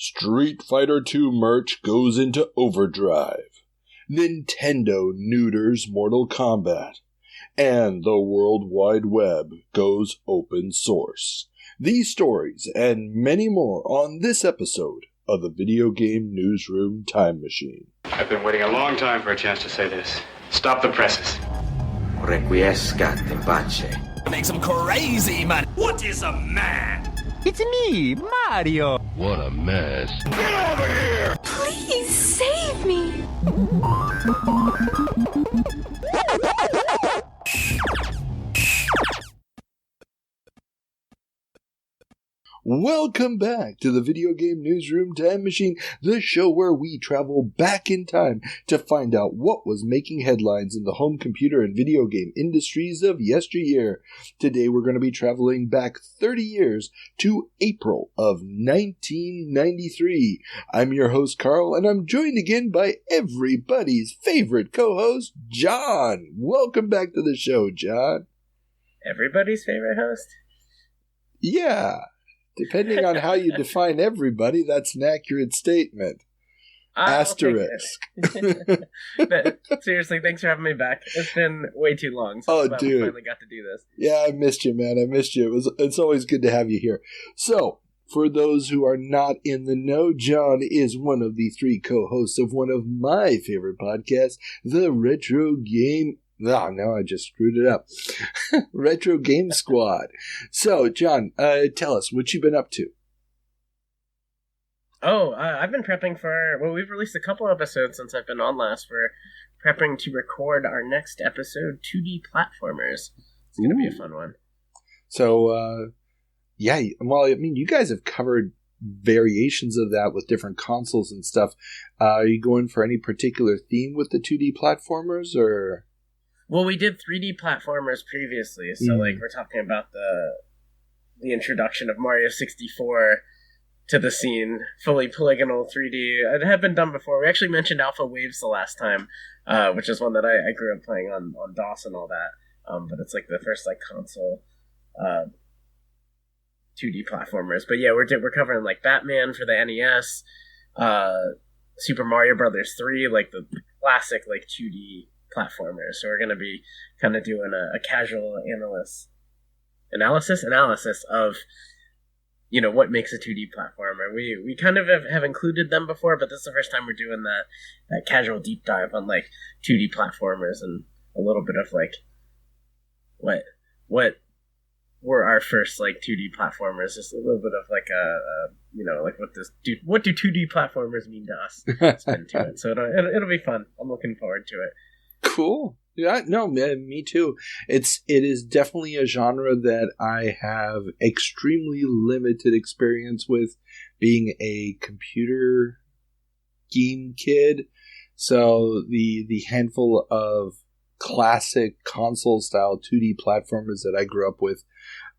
Street Fighter II merch goes into overdrive. Nintendo neuters Mortal Kombat. And the World Wide Web goes open source. These stories and many more on this episode of the Video Game Newsroom Time Machine. I've been waiting a long time for a chance to say this. Stop the presses. Requiescat in pace. Makes him crazy, man. What is a man? It's me, Mario. What a mess. Get over here! Please save me. Welcome back to the Video Game Newsroom Time Machine, the show where we travel back in time to find out what was making headlines in the home computer and video game industries of yesteryear. Today we're going to be traveling back 30 years to April of 1993. I'm your host, Carl, and I'm joined again by everybody's favorite co-host, John. Welcome back to the show, John. Everybody's favorite host? Yeah. Depending on how you define everybody, that's an accurate statement. Asterisk. But seriously, thanks for having me back. It's been way too long since we finally got to do this. Yeah, I missed you, man. I missed you. It's always good to have you here. So, for those who are not in the know, John is one of the three co-hosts of one of my favorite podcasts, the Retro Game... Oh, no, I just screwed it up. Retro Game Squad. So, John, tell us, what you been up to? Oh, I've been prepping for... Well, we've released a couple episodes since I've been on last. We're prepping to record our next episode, 2D Platformers. It's going to be a fun one. So, yeah, well, I mean, you guys have covered variations of that with different consoles and stuff. Are you going for any particular theme with the 2D platformers, or... Well, we did 3D platformers previously, so like we're talking about the introduction of Mario 64 to the scene, fully polygonal 3D. It had been done before. We actually mentioned Alpha Waves the last time, which is one that I grew up playing on DOS and all that. But it's like the first like console 2D platformers. But yeah, we're covering like Batman for the NES, Super Mario Brothers 3, like the classic like 2D platformers. So we're going to be kind of doing a casual analysis of, you know, what makes a 2D platformer. We kind of have included them before, but this is the first time we're doing that casual deep dive on like 2D platformers and a little bit of like what were our first like 2D platformers. Just a little bit of like you know, like what do 2D platformers mean to us? Spin to it. So it'll be fun. I'm looking forward to it. Cool. Yeah, no, me too. It is definitely a genre that I have extremely limited experience with, being a computer game kid. So the handful of classic console style 2D platformers that I grew up with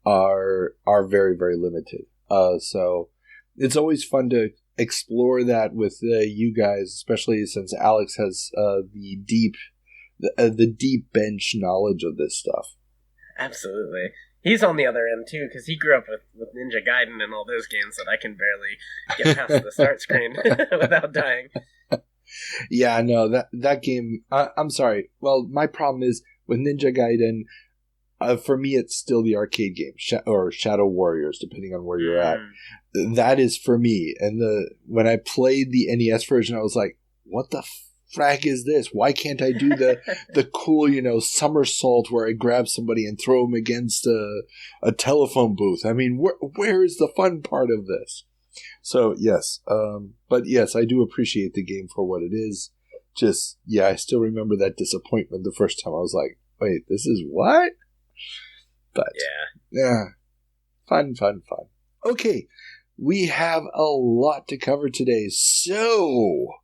are very, very limited. So it's always fun to explore that with you guys, especially since Alex has the deep bench knowledge of this stuff. Absolutely. He's on the other end, too, because he grew up with Ninja Gaiden and all those games that I can barely get past the start screen without dying. Yeah, no, that game... I'm sorry. Well, my problem is, with Ninja Gaiden, for me, it's still the arcade game, or Shadow Warriors, depending on where you're at. That is for me. And when I played the NES version, I was like, what the frack is this? Why can't I do the cool, you know, somersault where I grab somebody and throw them against a telephone booth? I mean, where is the fun part of this? So, yes. But yes, I do appreciate the game for what it is. Just, yeah, I still remember that disappointment the first time. I was like, wait, this is what? But, yeah. Fun. Okay, we have a lot to cover today, so...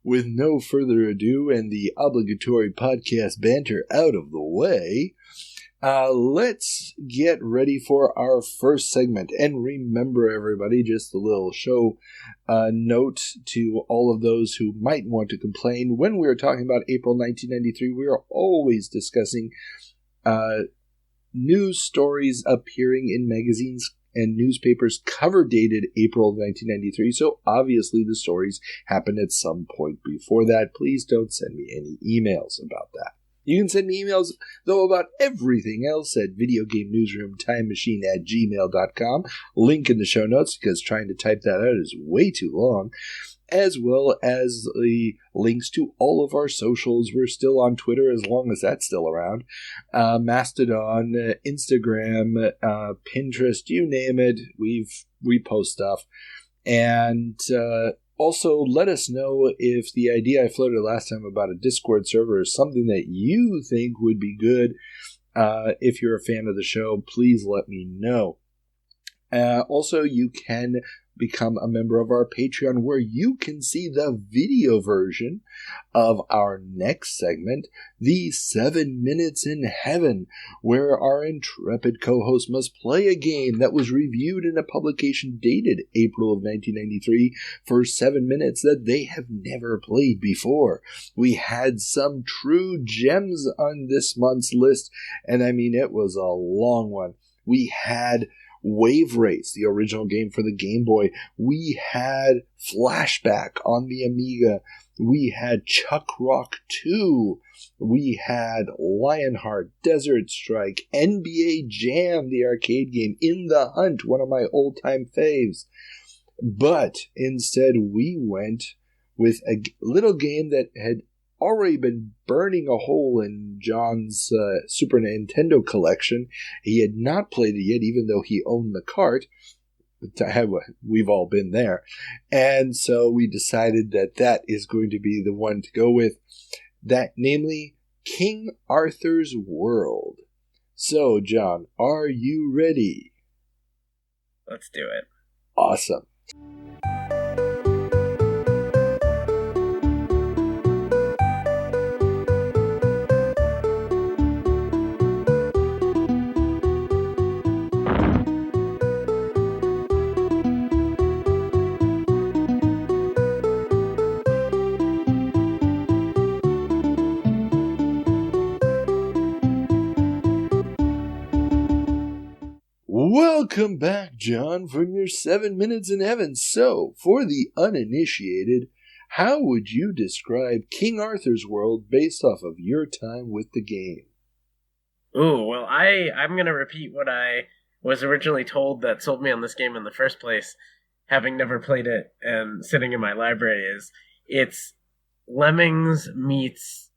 with no further ado and the obligatory podcast banter out of the way, let's get ready for our first segment. And remember, everybody, just a little show note to all of those who might want to complain. When we are talking about April 1993, we are always discussing news stories appearing in magazines and newspapers cover dated April of 1993, so obviously the stories happened at some point before that. Please don't send me any emails about that. You can send me emails, though, about everything else at videogamenewsroomtimemachine@gmail.com. Link in the show notes, because trying to type that out is way too long. As well as the links to all of our socials. We're still on Twitter, as long as that's still around. Mastodon, Instagram, Pinterest, you name it. We post stuff. And also, let us know if the idea I floated last time about a Discord server is something that you think would be good. If you're a fan of the show, please let me know. Also, you can become a member of our Patreon, where you can see the video version of our next segment, the 7 Minutes in Heaven, where our intrepid co-host must play a game that was reviewed in a publication dated April of 1993 for 7 minutes that they have never played before. We had some true gems on this month's list, and I mean, it was a long one. We had Wave Race, the original game for the Game Boy. We had Flashback on the Amiga. We had Chuck Rock 2. We had Lionheart, Desert Strike, NBA Jam, the arcade game, In the Hunt, one of my old-time faves. But instead, we went with a little game that had already been burning a hole in John's Super Nintendo collection. He had not played it yet, even though he owned the cart. We've all been there. And so we decided that that is going to be the one to go with. That, namely, King Arthur's World. So, John, are you ready? Let's do it. Awesome. Welcome back, John, from your 7 Minutes in Heaven. So, for the uninitiated, how would you describe King Arthur's World based off of your time with the game? Ooh, well, I'm going to repeat what I was originally told that sold me on this game in the first place, having never played it and sitting in my library, is it's Lemmings meets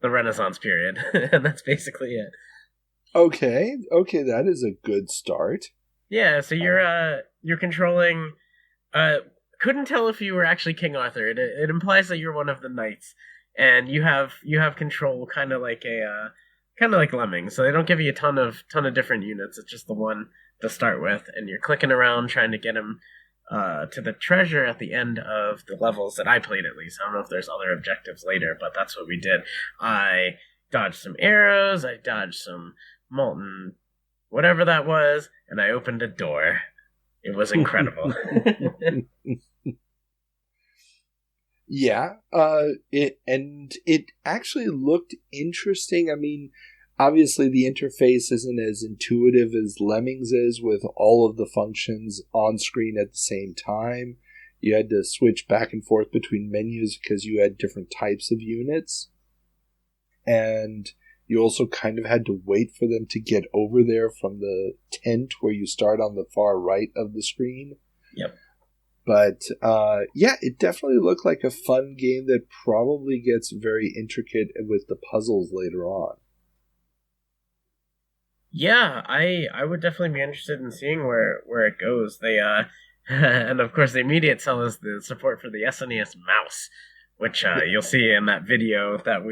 the Renaissance period, and that's basically it. Okay, that is a good start. Yeah, so you're controlling. Couldn't tell if you were actually King Arthur. It implies that you're one of the knights, and you have control, kind of like Lemmings. So they don't give you a ton of different units. It's just the one to start with, and you're clicking around trying to get him to the treasure at the end of the levels that I played, at least. I don't know if there's other objectives later, but that's what we did. I dodged some arrows. I dodged some molten whatever that was, and I opened a door. It was incredible. Yeah, it actually looked interesting. I mean, obviously the interface isn't as intuitive as Lemmings is, with all of the functions on screen at the same time. You had to switch back and forth between menus because you had different types of units, and you also kind of had to wait for them to get over there from the tent where you start on the far right of the screen. Yep. But, yeah, it definitely looked like a fun game that probably gets very intricate with the puzzles later on. Yeah, I would definitely be interested in seeing where it goes. They and of course the immediate sell is the support for the SNES mouse, which you'll see in that video that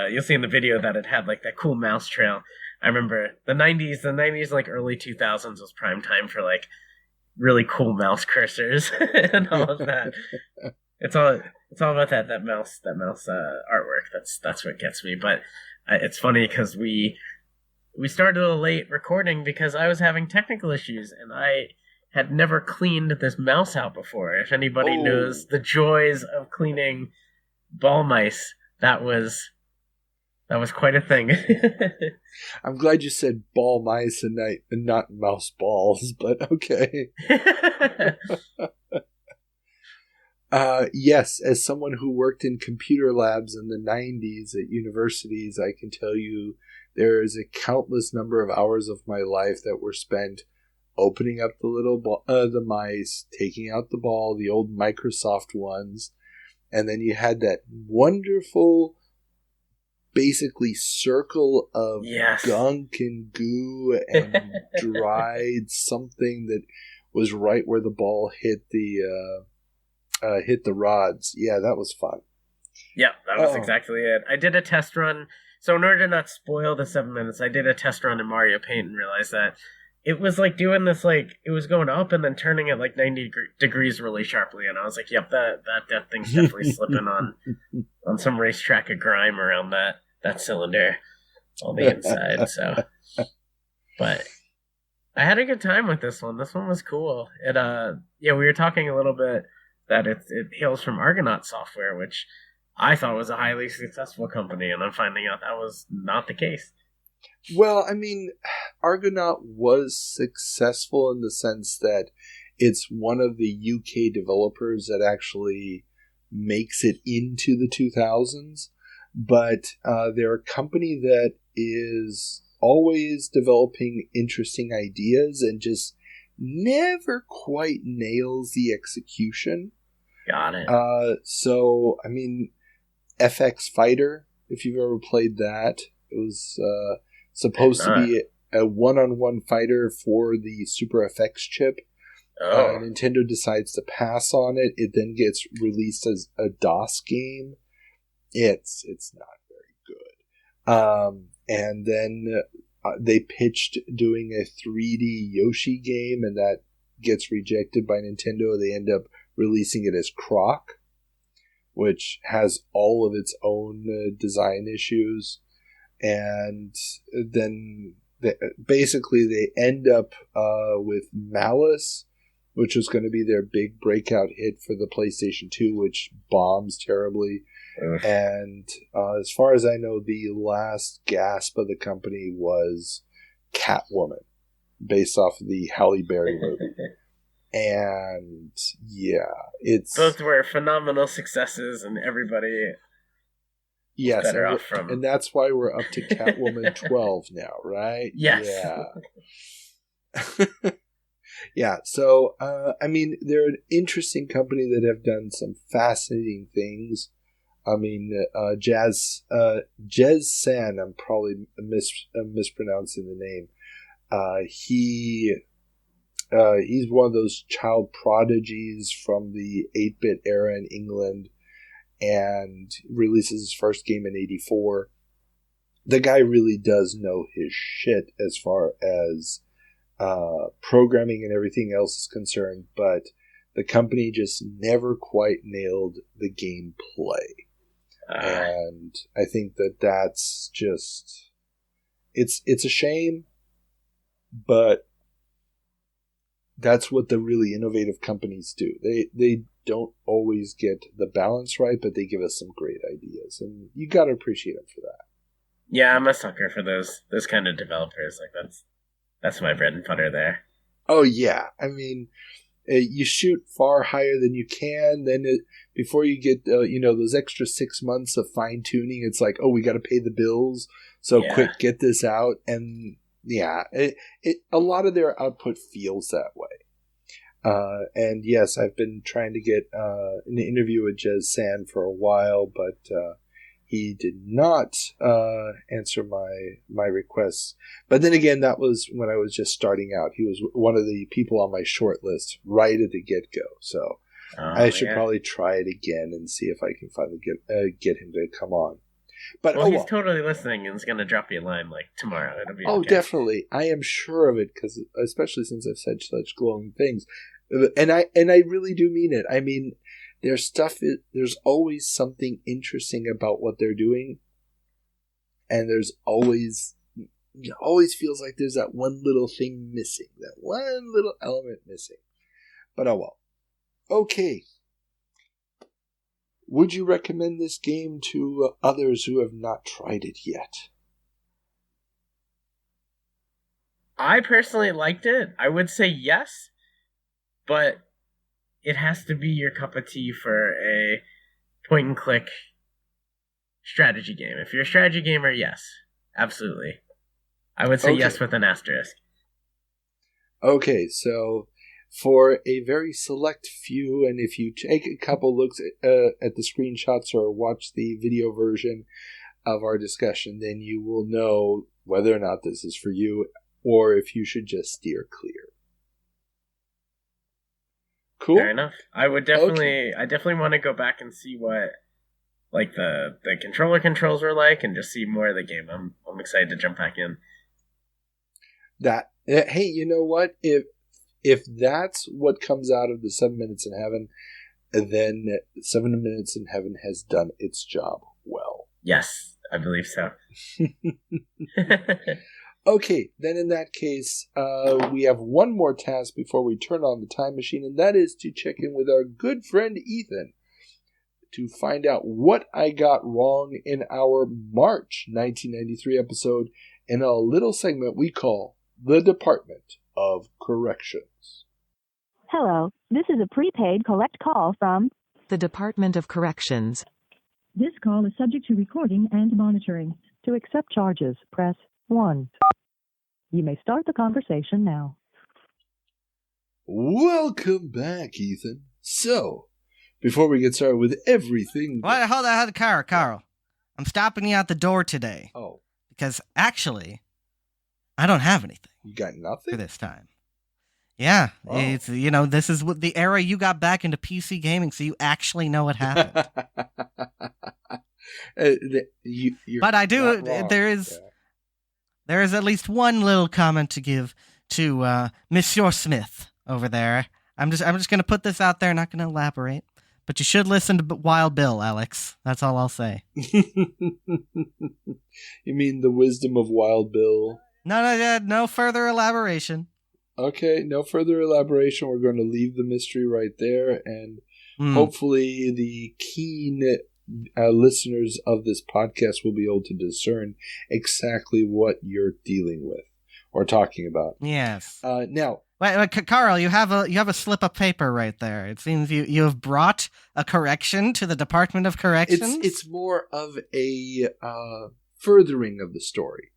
you'll see in the video that it had like that cool mouse trail. I remember the 90s, like early 2000s was prime time for like really cool mouse cursors and all of that. It's all about that mouse artwork. That's what gets me. But it's funny because we started a little late recording because I was having technical issues and I had never cleaned this mouse out before. If anybody knows the joys of cleaning ball mice, that was That was quite a thing. I'm glad you said ball mice and not mouse balls, but okay. Yes, as someone who worked in computer labs in the 90s at universities, I can tell you there is a countless number of hours of my life that were spent opening up the mice, taking out the ball, the old Microsoft ones, and then you had that wonderful, basically circle of gunk and goo and dried something that was right where the ball hit the rods. Yeah, that was fun. Yeah, that was exactly it. I did a test run. So in order to not spoil the 7 minutes, I did a test run in Mario Paint and realized that it was like doing this, like, it was going up and then turning at like 90 degrees really sharply. And I was like, yep, that thing's definitely slipping on some racetrack of grime around that cylinder on the inside. So, but I had a good time with this one. This one was cool. We were talking a little bit that it hails from Argonaut Software, which I thought was a highly successful company, and I'm finding out that was not the case. Well, I mean, Argonaut was successful in the sense that it's one of the UK developers that actually makes it into the 2000s, but they're a company that is always developing interesting ideas and just never quite nails the execution. Got it. So, I mean, FX Fighter, if you've ever played that, it was supposed to be a one-on-one fighter for the Super FX chip. Nintendo decides to pass on it. It then gets released as a DOS game. It's not very good. And then they pitched doing a 3D Yoshi game, and that gets rejected by Nintendo. They end up releasing it as Croc, which has all of its own design issues. And then they end up with Malice, which was going to be their big breakout hit for the PlayStation 2, which bombs terribly. And as far as I know, the last gasp of the company was Catwoman, based off of the Halle Berry movie. And yeah, both were phenomenal successes, and everybody better off from. And that's why we're up to Catwoman 12 now, right? Yes. Yeah. Yeah. So I mean, they're an interesting company that have done some fascinating things. I mean, Jez San, I'm probably mispronouncing the name. He's one of those child prodigies from the 8-bit era in England, and releases his first game in '84. The guy really does know his shit as far as programming and everything else is concerned, but the company just never quite nailed the gameplay. And I think that's just it's a shame, but that's what the really innovative companies do. They don't always get the balance right, but they give us some great ideas, and you got to appreciate them for that. Yeah, I'm a sucker for those kind of developers. Like that's my bread and butter there. Oh yeah, I mean, you shoot far higher than you can. Then before you get those extra 6 months of fine tuning, it's like, oh, we got to pay the bills, so quick, get this out. And yeah, a lot of their output feels that way. And yes, I've been trying to get an interview with Jez San for a while, but he did not answer my requests. But then again, that was when I was just starting out. He was one of the people on my short list right at the get-go. So I should probably try it again and see if I can finally get him to come on. But he's totally listening and is going to drop you a line like tomorrow. It'll be okay. Definitely. I am sure of it, because especially since I've said such glowing things. And I really do mean it. I mean, there's always something interesting about what they're doing, and it always feels like there's that one little thing missing, that one little element missing. But oh well. Okay. Would you recommend this game to others who have not tried it yet? I personally liked it. I would say yes, but it has to be your cup of tea for a point-and-click strategy game. If you're a strategy gamer, yes, absolutely. I would say yes with an asterisk. Okay, so for a very select few, and if you take a couple looks at the screenshots or watch the video version of our discussion, then you will know whether or not this is for you, or if you should just steer clear. Cool. Fair enough. I definitely want to go back and see what like the controller controls were like, and just see more of the game. I'm excited to jump back in. Hey, you know what? If that's what comes out of the 7 Minutes in Heaven, then 7 Minutes in Heaven has done its job well. Yes, I believe so. Okay, then in that case, we have one more task before we turn on the time machine, and that is to check in with our good friend Ethan to find out what I got wrong in our March 1993 episode in a little segment we call The Department of Corrections. Hello, this is a prepaid collect call from the Department of Corrections. This call is subject to recording and monitoring. To accept charges, press 1. You may start the conversation now. Welcome back, Ethan. So, before we get started with everything... What? Hold on, Carl. I'm stopping you at the door today. Oh. Because, actually, I don't have anything. You got nothing? For this time. Yeah. Oh. It's, this is the era you got back into PC gaming, so you actually know what happened. But I do, there is at least one little comment to give to Monsieur Smith over there. I'm just going to put this out there, not going to elaborate. But you should listen to Wild Bill, Alex. That's all I'll say. You mean the wisdom of Wild Bill? No further elaboration. Okay, no further elaboration. We're going to leave the mystery right there, and hopefully the keen listeners of this podcast will be able to discern exactly what you're dealing with or talking about. Yes. Now, wait, Carl, you have a slip of paper right there. It seems you have brought a correction to the Department of Corrections. It's more of a furthering of the story.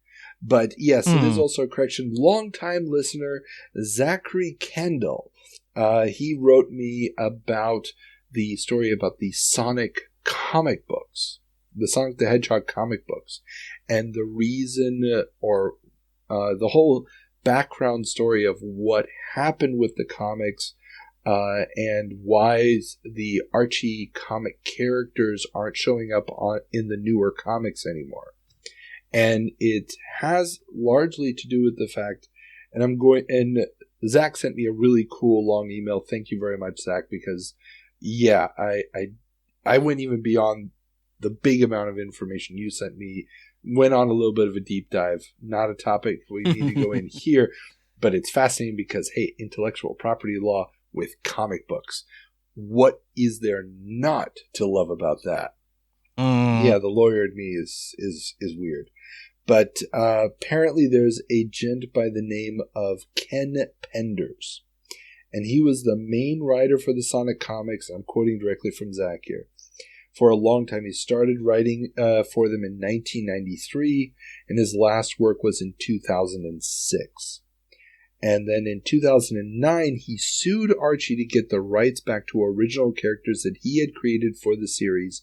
But yes, it is also a correction. Longtime listener, Zachary Kendall, he wrote me about the story about the Sonic comic books, the Sonic the Hedgehog comic books, and the reason or the whole background story of what happened with the comics and why the Archie comic characters aren't showing up in the newer comics anymore. And it has largely to do with the fact, and Zach sent me a really cool long email. Thank you very much, Zach, because yeah, I went even beyond the big amount of information you sent me, went on a little bit of a deep dive. Not a topic we need to go in here, but it's fascinating because, hey, intellectual property law with comic books. What is there not to love about that? Yeah, the lawyer in me is weird. But apparently there's a gent by the name of Ken Penders. And he was the main writer for the Sonic comics. I'm quoting directly from Zach here. For a long time, he started writing for them in 1993, and his last work was in 2006. And then in 2009, he sued Archie to get the rights back to original characters that he had created for the series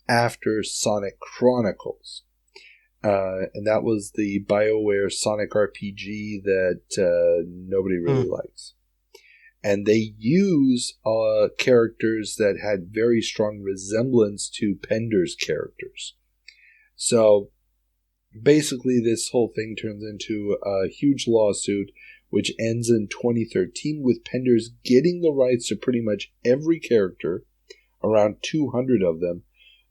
after Sonic Chronicles. And that was the BioWare Sonic RPG that nobody really likes. And they use characters that had very strong resemblance to Pender's characters. So basically this whole thing turns into a huge lawsuit, which ends in 2013 with Penders getting the rights to pretty much every character, around 200 of them,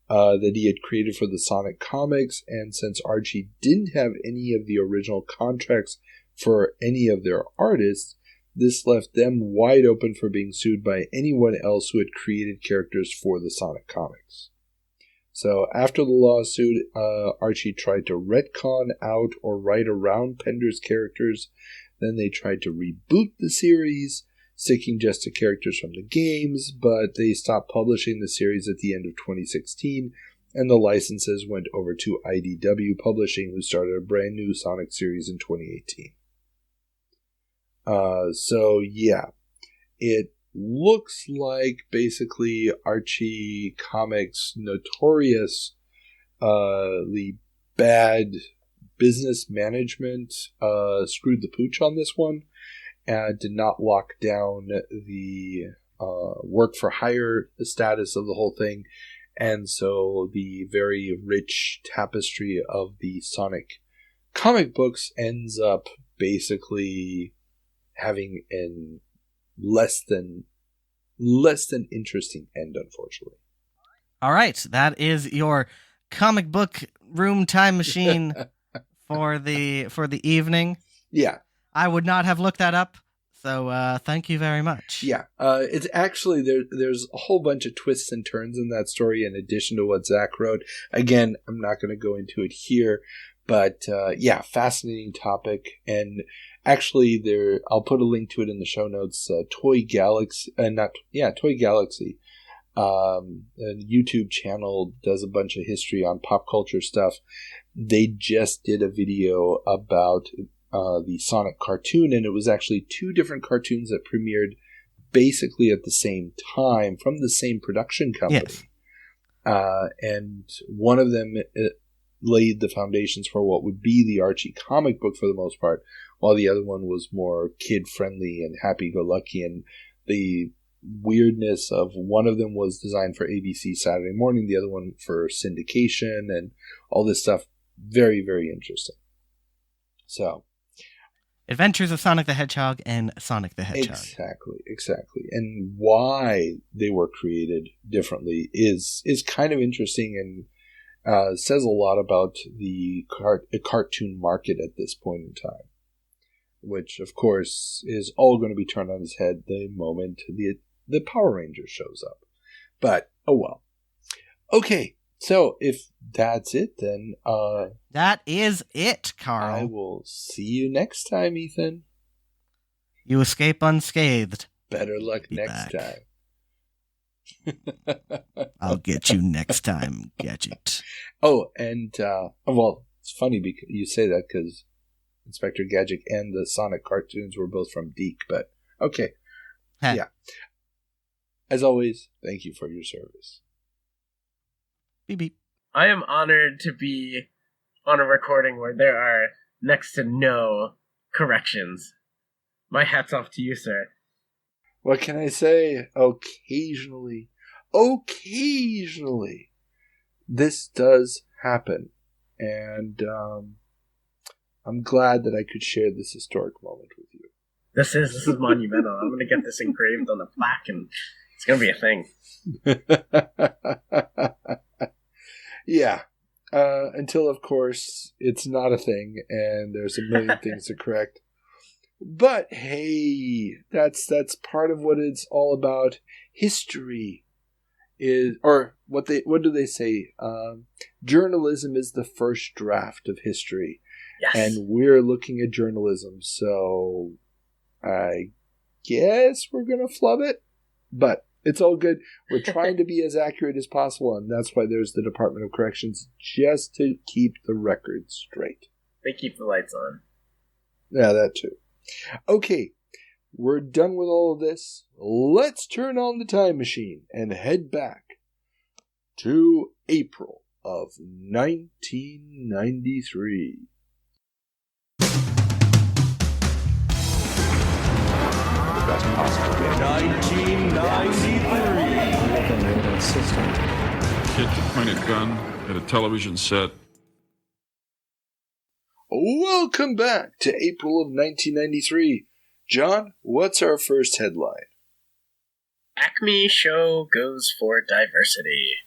that he had created for the Sonic comics. And since Archie didn't have any of the original contracts for any of their artists, This left them wide open for being sued by anyone else who had created characters for the Sonic comics. So after the lawsuit, Archie tried to retcon out or write around Pender's characters. Then they tried to reboot the series, sticking just to characters from the games, but they stopped publishing the series at the end of 2016, and the licenses went over to IDW Publishing, who started a brand new Sonic series in 2018. It looks like basically Archie Comics' notoriously bad business management screwed the pooch on this one and did not lock down the work for hire status of the whole thing. And so the very rich tapestry of the Sonic comic books ends up basically having an less than interesting end, unfortunately. All right, that is your comic book room time machine for the evening. Yeah, I would not have looked that up, so thank you very much. Yeah, it's actually there's a whole bunch of twists and turns in that story in addition to what Zach wrote. Again, I'm not going to go into it here, but fascinating topic. And actually, I'll put a link to it in the show notes. Toy Galaxy, Toy Galaxy, a YouTube channel, does a bunch of history on pop culture stuff. They just did a video about the Sonic cartoon, and it was actually two different cartoons that premiered basically at the same time from the same production company. Yes. And one of them laid the foundations for what would be the Archie comic book for the most part, while the other one was more kid-friendly and happy-go-lucky. And the weirdness of one of them was designed for ABC Saturday Morning, the other one for syndication, and all this stuff. Very, very interesting. So, Adventures of Sonic the Hedgehog and Sonic the Hedgehog. Exactly. And why they were created differently is kind of interesting and says a lot about the cartoon market at this point in time, which, of course, is all going to be turned on its head the moment the Power Rangers shows up. But, oh well. Okay, so if that's it, then that is it, Carl. I will see you next time, Ethan. You escape unscathed. Better luck next time. I'll get you next time, Gadget. Oh, and it's funny because you say that because Inspector Gadget and the Sonic cartoons were both from Deke, but okay. Huh. Yeah. As always, thank you for your service. Beep beep. I am honored to be on a recording where there are next to no corrections. My hat's off to you, sir. What can I say? Occasionally, this does happen. And I'm glad that I could share this historic moment with you. This is monumental. I'm going to get this engraved on a plaque, and it's going to be a thing. Yeah. Until, of course, it's not a thing, and there's a million things to correct. But hey, that's part of what it's all about. History is, or what do they say? Journalism is the first draft of history. Yes. And we're looking at journalism, so I guess we're gonna flub it, but it's all good. We're trying to be as accurate as possible, and that's why there's the Department of Corrections, just to keep the record straight. They keep the lights on. Yeah, that too. Okay, we're done with all of this. Let's turn on the time machine and head back to April of 1993. Best possible game. 1993. Kid to point a gun at a television set. Welcome back to April of 1993. John, what's our first headline? Acme show goes for diversity.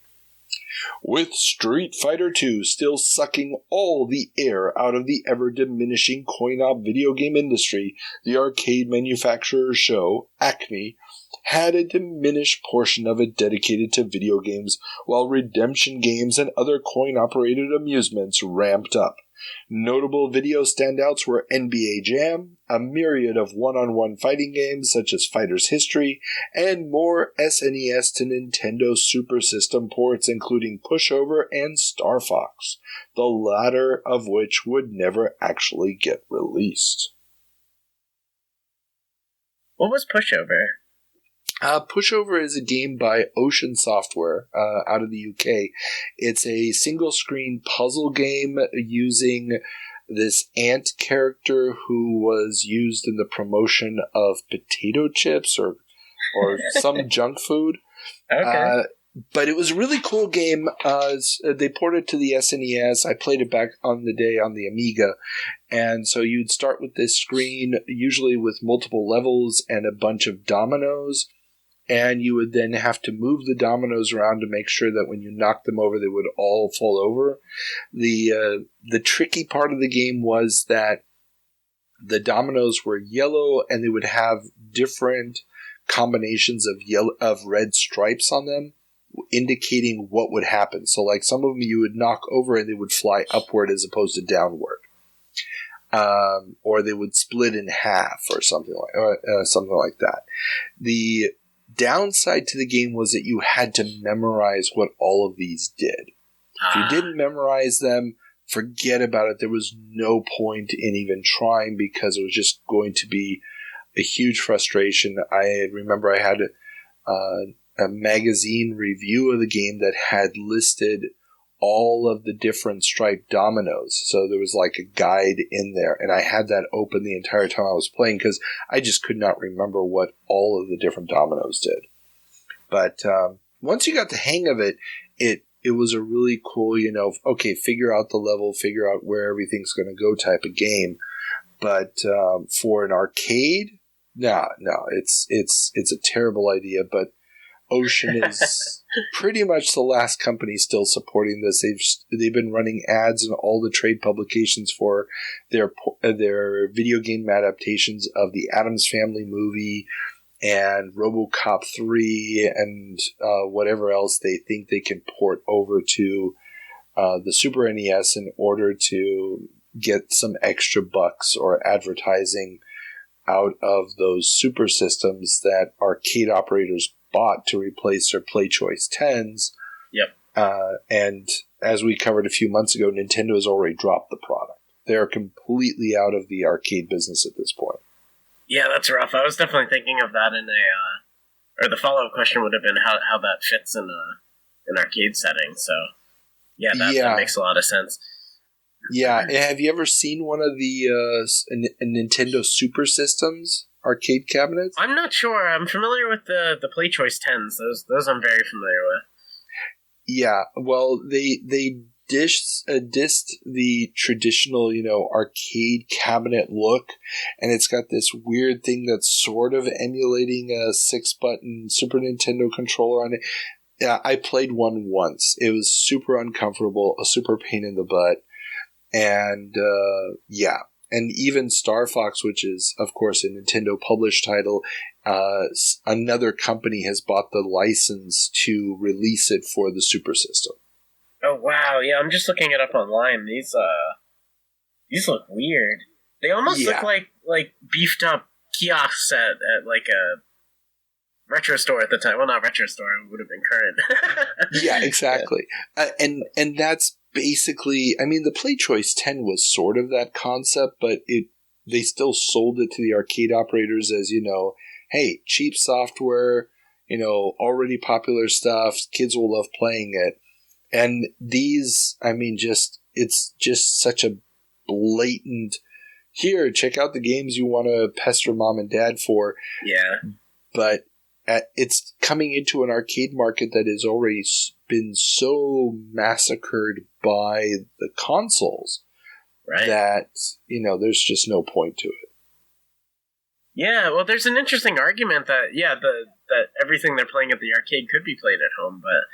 With Street Fighter II still sucking all the air out of the ever-diminishing coin-op video game industry, the arcade manufacturer's show, Acme, had a diminished portion of it dedicated to video games, while redemption games and other coin-operated amusements ramped up. Notable video standouts were NBA Jam, a myriad of one-on-one fighting games such as Fighter's History, and more SNES to Nintendo Super System ports including Pushover and Star Fox, the latter of which would never actually get released. What was Pushover? Pushover is a game by Ocean Software out of the UK. It's a single-screen puzzle game using this ant character who was used in the promotion of potato chips or some junk food. Okay. But it was a really cool game. They ported it to the SNES. I played it back on the day on the Amiga. And so you'd start with this screen, usually with multiple levels and a bunch of dominoes. And you would then have to move the dominoes around to make sure that when you knocked them over, they would all fall over. The tricky part of the game was that the dominoes were yellow, and they would have different combinations of red stripes on them, indicating what would happen. So, like some of them you would knock over, and they would fly upward as opposed to downward, or they would split in half, or something like that. The downside to the game was that you had to memorize what all of these did. If you didn't memorize them, forget about it. There was no point in even trying because it was just going to be a huge frustration. I remember I had a magazine review of the game that had listed all of the different striped dominoes. So there was like a guide in there, and I had that open the entire time I was playing because I just could not remember what all of the different dominoes did. But once you got the hang of it, it was a really cool, figure out the level, figure out where everything's going to go type of game. But for an arcade, no, it's a terrible idea. But Ocean is pretty much the last company still supporting this. They've been running ads in all the trade publications for their video game adaptations of the Addams Family movie and RoboCop 3 and whatever else they think they can port over to the Super NES in order to get some extra bucks or advertising out of those super systems that arcade operators bought to replace their PlayChoice 10s. Yep. And as we covered a few months ago, Nintendo has already dropped the product. They're completely out of the arcade business at this point. Yeah, that's rough. I was definitely thinking of that in or the follow-up question would have been how that fits in an arcade setting. So, that makes a lot of sense. Yeah, have you ever seen one of the Nintendo Super Systems arcade cabinets? I'm not sure. I'm familiar with the PlayChoice 10s. Those I'm very familiar with. Yeah, well, they dissed the traditional, arcade cabinet look, and it's got this weird thing that's sort of emulating a 6-button Super Nintendo controller on it. Yeah, I played one once. It was super uncomfortable, a super pain in the butt, and and even Star Fox, which is, of course, a Nintendo-published title, another company has bought the license to release it for the Super System. Oh, wow. Yeah, I'm just looking it up online. These look weird. They almost look like beefed-up kiosks at like a retro store at the time. Well, not retro store. It would have been current. Yeah, exactly. Yeah. And that's basically, I mean, the PlayChoice 10 was sort of that concept, but they still sold it to the arcade operators as, hey, cheap software, already popular stuff, kids will love playing it. And these, I mean, it's just such a blatant, here, check out the games you want to pester mom and dad for. Yeah. But it's coming into an arcade market that has already been so massacred by the consoles that, there's just no point to it. Yeah, well, there's an interesting argument that, that everything they're playing at the arcade could be played at home, but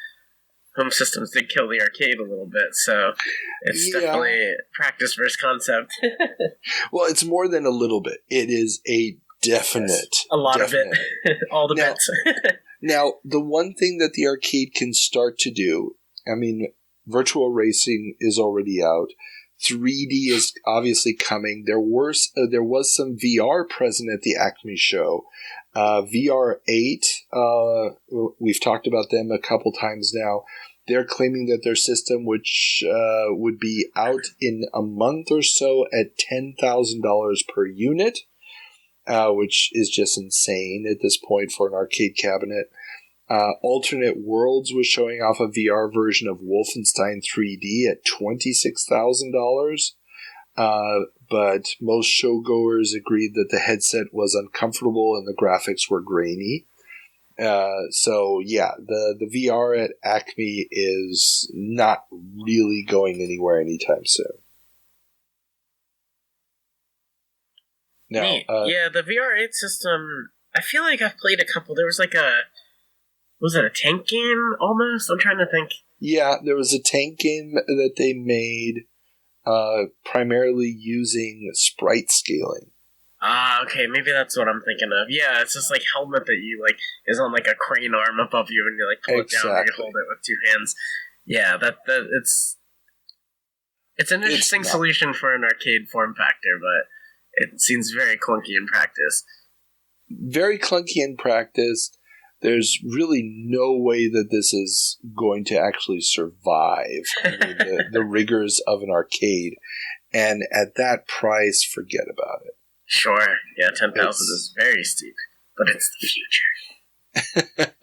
home systems did kill the arcade a little bit, so it's definitely practice versus concept. Well, it's more than a little bit. It is a definite. A lot of it. All the bits. Now, the one thing that the arcade can start to do, I mean, virtual racing is already out. 3D is obviously coming. There was some VR present at the Acme show. VR8, we've talked about them a couple times now. They're claiming that their system, which would be out in a month or so at $10,000 per unit, which is just insane at this point for an arcade cabinet. Alternate Worlds was showing off a VR version of Wolfenstein 3D at $26,000. But most showgoers agreed that the headset was uncomfortable and the graphics were grainy. So yeah, the VR at Acme is not really going anywhere anytime soon. Now, yeah, the VR8 system, I feel like I've played a couple. There was like was it a tank game almost? I'm trying to think. Yeah, there was a tank game that they made primarily using sprite scaling. Ah, okay, maybe that's what I'm thinking of. Yeah, it's this like helmet that you like is on like a crane arm above you, and you like pull it down and you hold it with two hands. Yeah, that it's an interesting solution for an arcade form factor, but it seems very clunky in practice. Very clunky in practice. There's really no way that this is going to actually survive the rigors of an arcade. And at that price, forget about it. Sure. Yeah, 10,000 is very steep, but it's the future.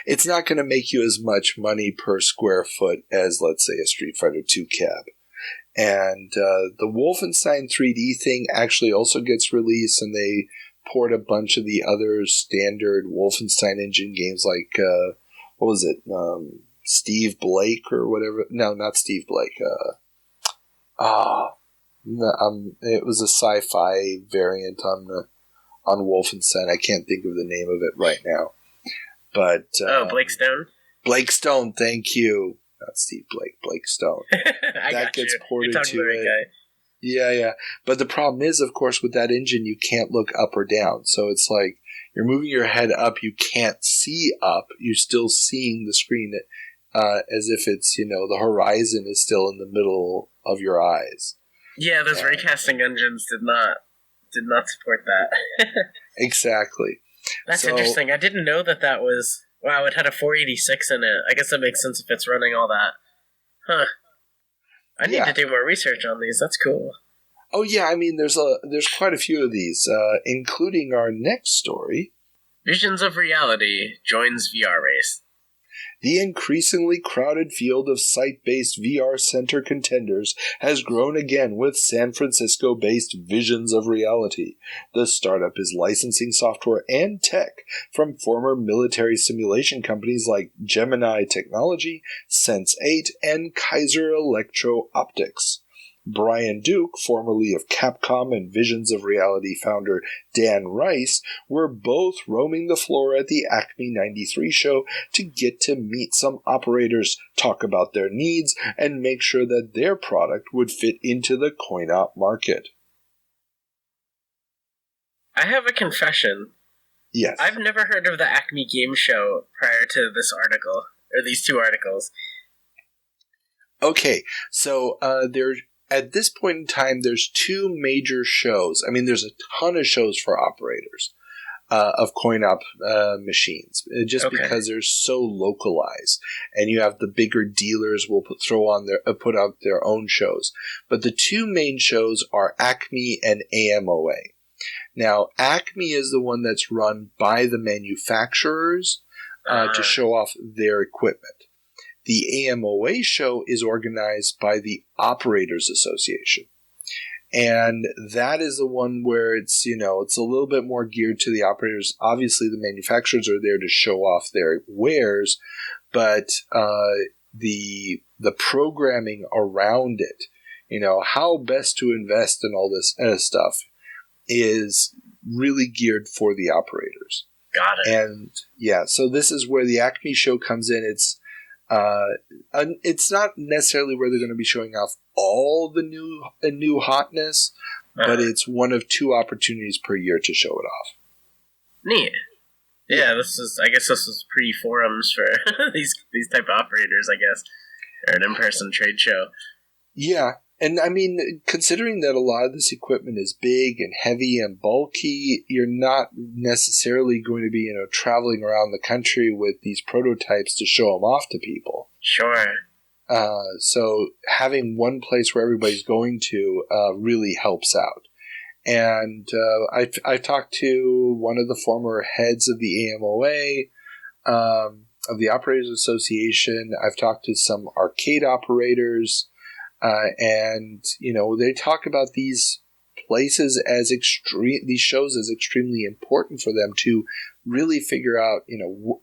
It's not going to make you as much money per square foot as, let's say, a Street Fighter II cab. And the Wolfenstein 3D thing actually also gets released, and they port a bunch of the other standard Wolfenstein engine games like, what was it? Steve Blake or whatever. No, not Steve Blake. It was a sci-fi variant on Wolfenstein. I can't think of the name of it right now. But Blake Stone? Blake Stone, thank you. Not Steve Blake, Blake Stone. That gets ported to it. Guy. Yeah. But the problem is, of course, with that engine, you can't look up or down. So it's like you're moving your head up, you can't see up. You're still seeing the screen as if it's, the horizon is still in the middle of your eyes. Yeah, those raycasting engines did not support that. Exactly. That's interesting. I didn't know that was... Wow, it had a 486 in it. I guess that makes sense if it's running all that. Huh. I need to do more research on these. That's cool. Oh yeah, I mean, there's quite a few of these, including our next story. Visions of Reality joins VR race. The increasingly crowded field of site-based VR center contenders has grown again with San Francisco-based Visions of Reality. The startup is licensing software and tech from former military simulation companies like Gemini Technology, Sense8, and Kaiser Electro-Optics. Brian Duke, formerly of Capcom, and Visions of Reality founder Dan Rice were both roaming the floor at the Acme 93 show to get to meet some operators, talk about their needs, and make sure that their product would fit into the coin-op market. I have a confession. Yes. I've never heard of the Acme Game Show prior to this article, or these two articles. Okay, so at this point in time, there's two major shows. I mean, there's a ton of shows for operators of coin-op machines, because they're so localized. And you have the bigger dealers will put out their own shows. But the two main shows are Acme and AMOA. Now, Acme is the one that's run by the manufacturers to show off their equipment. The AMOA show is organized by the Operators Association. And that is the one where it's a little bit more geared to the operators. Obviously, the manufacturers are there to show off their wares, but the programming around it, how best to invest in all this stuff is really geared for the operators. Got it. And yeah, so this is where the Acme show comes in. It's And it's not necessarily where they're going to be showing off all the new hotness, but it's one of 2 opportunities per year to show it off. Neat. Yeah, I guess this is pre-forums for these type of operators, I guess, or an in-person trade show. Yeah, and I mean, considering that a lot of this equipment is big and heavy and bulky, you're not necessarily going to be, traveling around the country with these prototypes to show them off to people. Sure. So having one place where everybody's going to really helps out. And I talked to one of the former heads of the AMOA, of the Operators Association. I've talked to some arcade operators, and they talk about these places as these shows as extremely important for them to really figure out,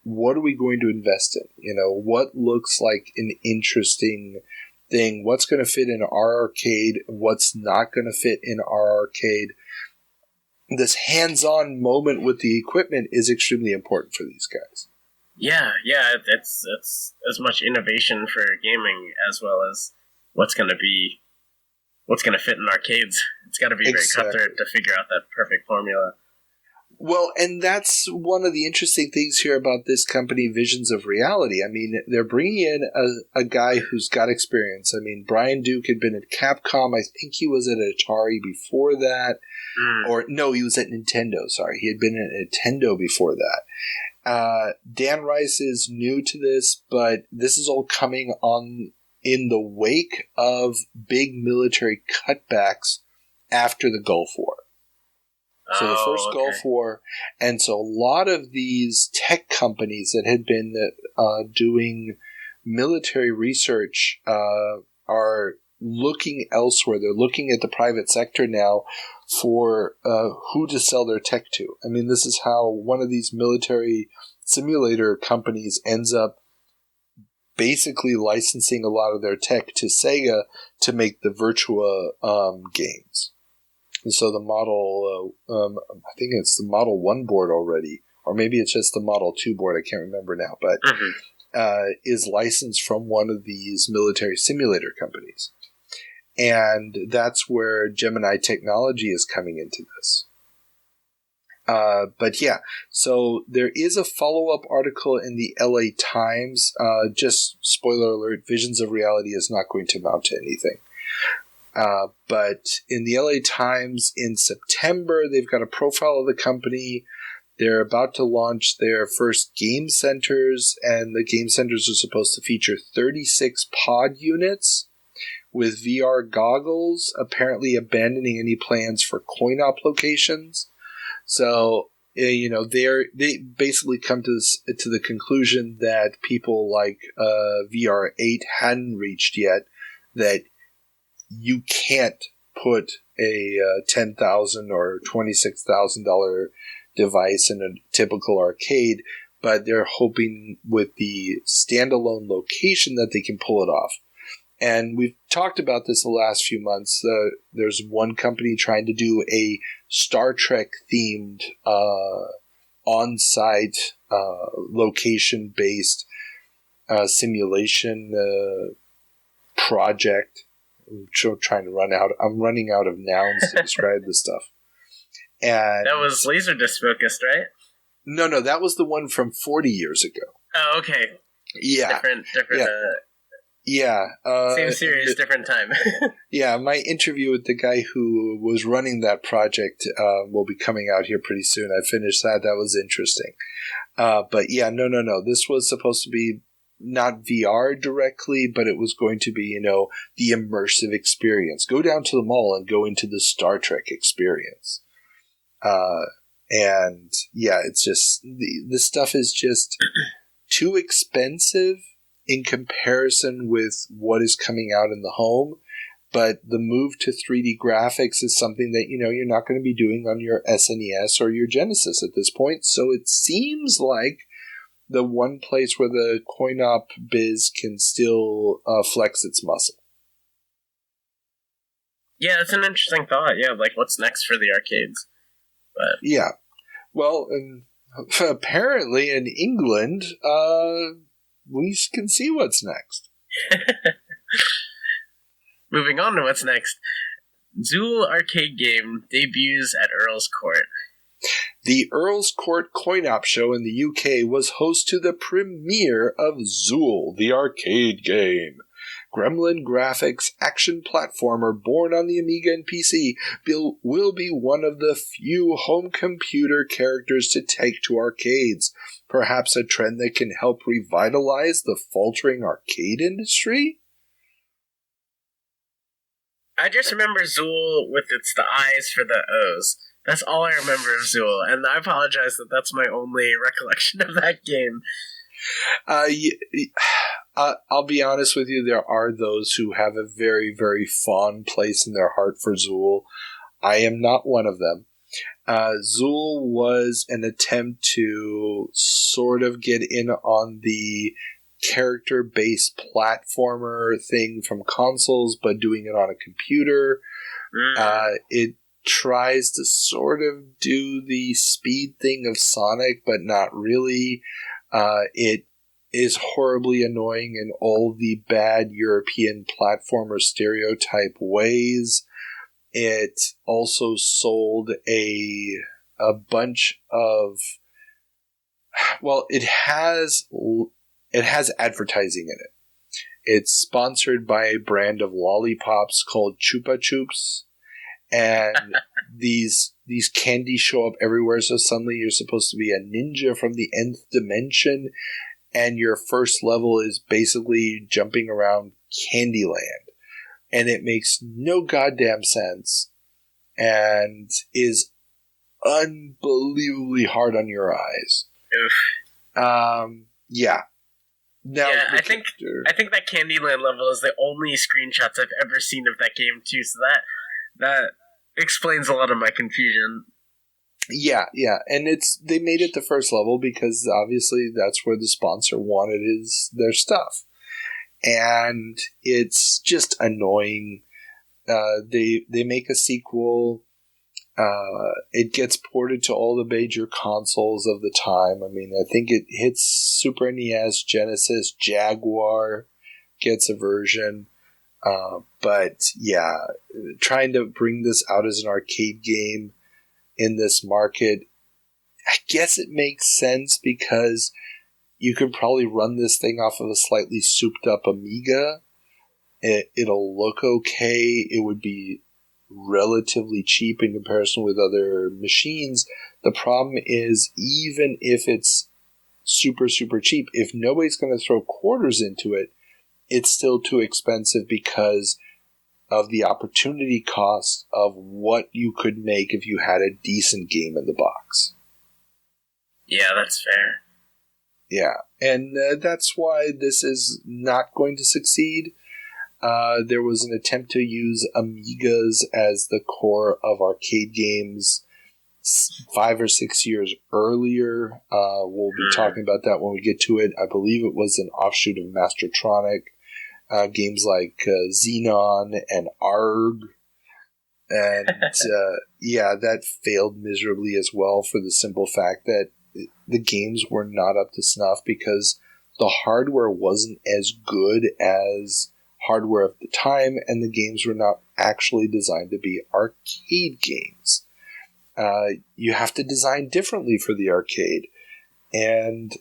what are we going to invest in? What looks like an interesting thing, what's going to fit in our arcade, what's not going to fit in our arcade. This hands-on moment with the equipment is extremely important for these guys. Yeah, it's as much innovation for gaming as well as what's going to fit in arcades. It's got to be very cutthroat to figure out that perfect formula. Well, and that's one of the interesting things here about this company, Visions of Reality. I mean, they're bringing in a guy who's got experience. I mean, Brian Duke had been at Capcom. I think he was at Atari before that. Or, no, he was at Nintendo, sorry. He had been at Nintendo before that. Dan Rice is new to this, but this is all coming on in the wake of big military cutbacks after the Gulf War. So the first Gulf War, and so a lot of these tech companies that had been doing military research are looking elsewhere. They're looking at the private sector now for who to sell their tech to. I mean, this is how one of these military simulator companies ends up basically licensing a lot of their tech to Sega to make the Virtua games. And so the Model, I think it's the Model 1 board already, or maybe it's just the Model 2 board, I can't remember now, but is licensed from one of these military simulator companies. And that's where Gemini Technology is coming into this. But yeah, so there is a follow-up article in the LA Times. Just spoiler alert, Visions of Reality is not going to amount to anything. But in the LA Times in September, they've got a profile of the company. They're about to launch their first game centers, and the game centers are supposed to feature 36 pod units with VR goggles, apparently abandoning any plans for coin-op locations. So, they basically come to the conclusion that people like VR8 hadn't reached yet, that you can't put a $10,000 or $26,000 device in a typical arcade, but they're hoping with the standalone location that they can pull it off. And we've talked about this the last few months. There's one company trying to do a Star Trek themed on-site location-based simulation project. I'm running out of nouns to describe this stuff. And that was Laserdisc focused, right? No, that was the one from 40 years ago. Oh, okay. Yeah. Different. Yeah. Same series, different time. Yeah, my interview with the guy who was running that project will be coming out here pretty soon. I finished that. That was interesting. But yeah, no. This was supposed to be not VR directly, but it was going to be, the immersive experience. Go down to the mall and go into the Star Trek experience. And yeah, it's just, this stuff is just too expensive in comparison with what is coming out in the home. But the move to 3D graphics is something that, you're not going to be doing on your SNES or your Genesis at this point. So it seems like the one place where the coin-op biz can still flex its muscle. Yeah, it's an interesting thought. Yeah, like what's next for the arcades? But yeah. Well, and apparently in England, we can see what's next. Moving on to what's next. Zool arcade game debuts at Earl's Court. The Earl's Court coin-op show in the UK was host to the premiere of Zool, the arcade game. Gremlin graphics action platformer born on the Amiga and PC will be one of the few home computer characters to take to arcades. Perhaps a trend that can help revitalize the faltering arcade industry? I just remember Zool with the eyes for the O's. That's all I remember of Zool, and I apologize that that's my only recollection of that game. I'll be honest with you, there are those who have a very, very fond place in their heart for Zool. I am not one of them. Zool was an attempt to sort of get in on the character-based platformer thing from consoles, but doing it on a computer. It tries to sort of do the speed thing of Sonic, but not really. It is horribly annoying in all the bad European platformer stereotype ways. It also sold a bunch of... Well, it has advertising in it. It's sponsored by a brand of lollipops called Chupa Chups. And these candies show up everywhere, so suddenly you're supposed to be a ninja from the nth dimension, and your first level is basically jumping around Candyland. And it makes no goddamn sense, and is unbelievably hard on your eyes. Yeah. Now, yeah, I think that Candyland level is the only screenshots I've ever seen of that game too, so that explains a lot of my confusion. Yeah, and they made it the first level because obviously that's where the sponsor wanted their stuff, and it's just annoying. They make a sequel. It gets ported to all the major consoles of the time. I mean, I think it hits Super NES, Genesis, Jaguar gets a version. But yeah, trying to bring this out as an arcade game in this market, I guess it makes sense because you could probably run this thing off of a slightly souped up Amiga. It'll look okay. It would be relatively cheap in comparison with other machines. The problem is, even if it's super, super cheap, if nobody's going to throw quarters into it, it's still too expensive because of the opportunity cost of what you could make if you had a decent game in the box. Yeah, that's fair. Yeah, and that's why this is not going to succeed. There was an attempt to use Amigas as the core of arcade games 5 or 6 years earlier. We'll be talking about that when we get to it. I believe it was an offshoot of Mastertronic. Games like Xenon and ARG. And yeah, that failed miserably as well for the simple fact that the games were not up to snuff because the hardware wasn't as good as hardware of the time, and the games were not actually designed to be arcade games. You have to design differently for the arcade. And